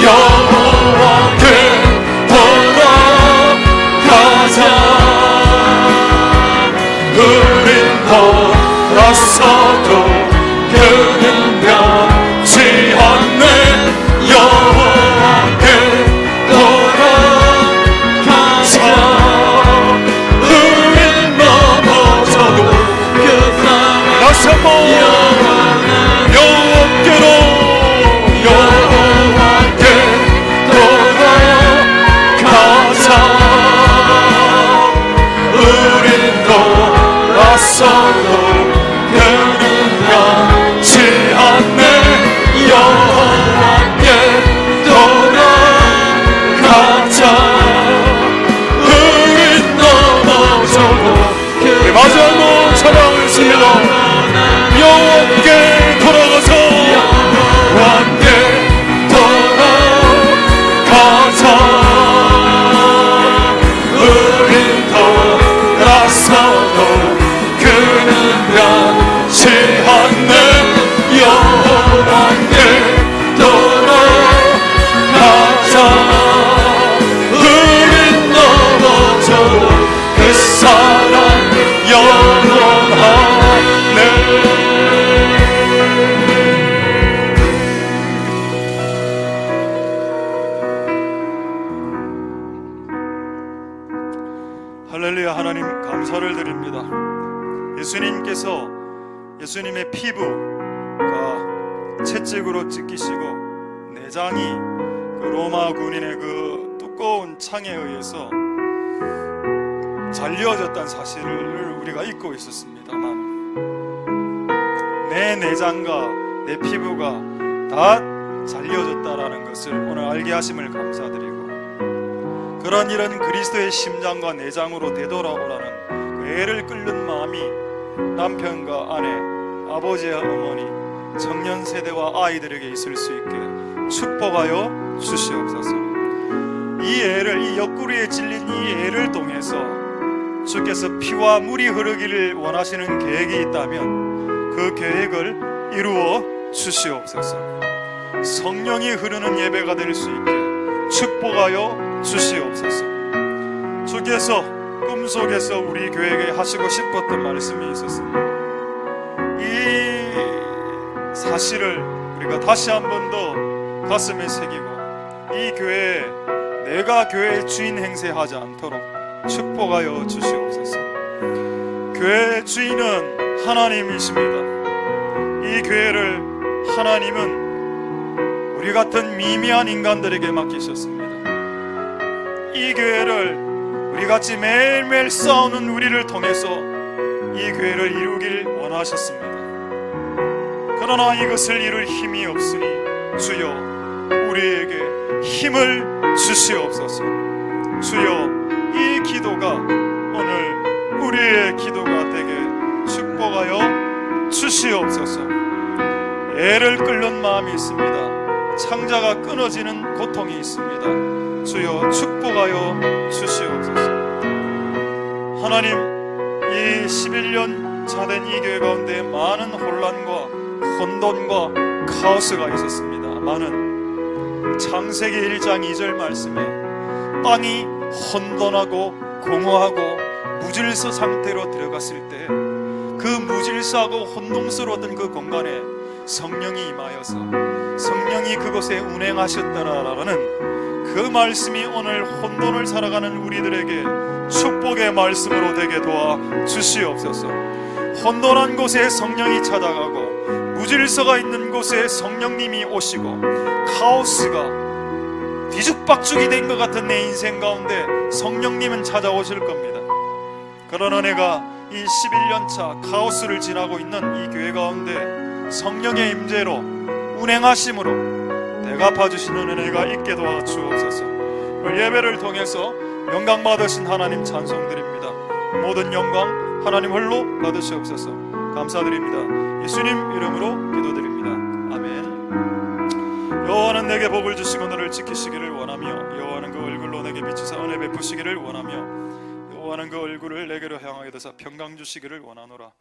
여호와께 돌아가자. 우린 돌아서도 그는 변치 않네. 여호와께 돌아가자. 우린 넘어 돌아서도 그는 변치 않네. 여호와께 돌아가자. 우린 넘어져도 우리 마지막으로 찬양을 했습니다. 여호와께 돌아가서 여호와께 돌아가자. 우린 돌아서도 그는 변치 않네. 여호와께 돌아가자. 우린 넘어져도 그 사랑 영원하네. 할렐루야. 하나님 감사를 드립니다. 예수님께서 예수님의 피부가 채찍으로 찢기시고 내장이 그 로마 군인의 그 두꺼운 창에 의해서 잘려졌다는 사실을 우리가 잊고 있었습니다만, 내 내장과 내 피부가 다 잘려졌다라는 것을 오늘 알게 하심을 감사드리고, 그런 이런 그리스도의 심장과 내장으로 되돌아오라는 그 애를 끓는 마음이 남편과 아내, 아버지와 어머니, 청년 세대와 아이들에게 있을 수 있게 축복하여 주시옵소서. 이 애를, 이 옆구리에 찔린 이 애를 통해서 주께서 피와 물이 흐르기를 원하시는 계획이 있다면 그 계획을 이루어 주시옵소서. 성령이 흐르는 예배가 될 수 있게 축복하여 주시옵소서. 주께서 꿈속에서 우리 교회에게 하시고 싶었던 말씀이 있었습니다. 이 사실을 우리가 다시 한 번 더 가슴에 새기고, 이 교회에 내가 교회의 주인 행세하지 않도록 축복하여 주시옵소서. 교회의 주인은 하나님이십니다. 이 교회를 하나님은 우리 같은 미미한 인간들에게 맡기셨습니다. 이 교회를 우리같이 매일매일 싸우는 우리를 통해서 이 교회를 이루길 원하셨습니다. 그러나 이것을 이룰 힘이 없으니 주여 우리에게 힘을 주시옵소서. 주여 이 기도가 오늘 우리의 기도가 되게 축복하여 주시옵소서. 애를 끓는 마음이 있습니다. 창자가 끊어지는 고통이 있습니다. 주여 축복하여 주시옵소서. 하나님, 이 11년 차 된 이 교회 가운데 많은 혼란과 혼돈과 카오스가 있었습니다. 많은 창세기 1장 2절 말씀에 땅이 혼돈하고 공허하고 무질서 상태로 들어갔을 때 그 무질서하고 혼동스러웠던 그 공간에 성령이 임하여서 성령이 그곳에 운행하셨더라라는 그 말씀이 오늘 혼돈을 살아가는 우리들에게 축복의 말씀으로 되게 도와 주시옵소서. 혼돈한 곳에 성령이 찾아가고 무질서가 있는 곳에 성령님이 오시고 카오스가 뒤죽박죽이 된 것 같은 내 인생 가운데 성령님은 찾아오실 겁니다. 그런 은혜가 이 11년차 카오스를 지나고 있는 이 교회 가운데 성령의 임재로 운행하심으로 대갚아주시는 은혜가 있게 도와주옵소서. 예배를 통해서 영광 받으신 하나님 찬송드립니다. 모든 영광 하나님 홀로 받으시옵소서. 감사드립니다. 예수님 이름으로 기도드립니다. 아멘. 여호와는 내게 복을 주시고 너를 지키시기를 원하며 여호와는 그 얼굴로 내게 비추사 은혜 베푸시기를 원하며 여호와는 그 얼굴을 내게로 향하게 되사 평강 주시기를 원하노라.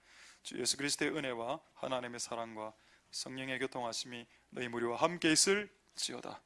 주 예수 그리스도의 은혜와 하나님의 사랑과 성령의 교통하심이 너희 무리와 함께 있을지어다.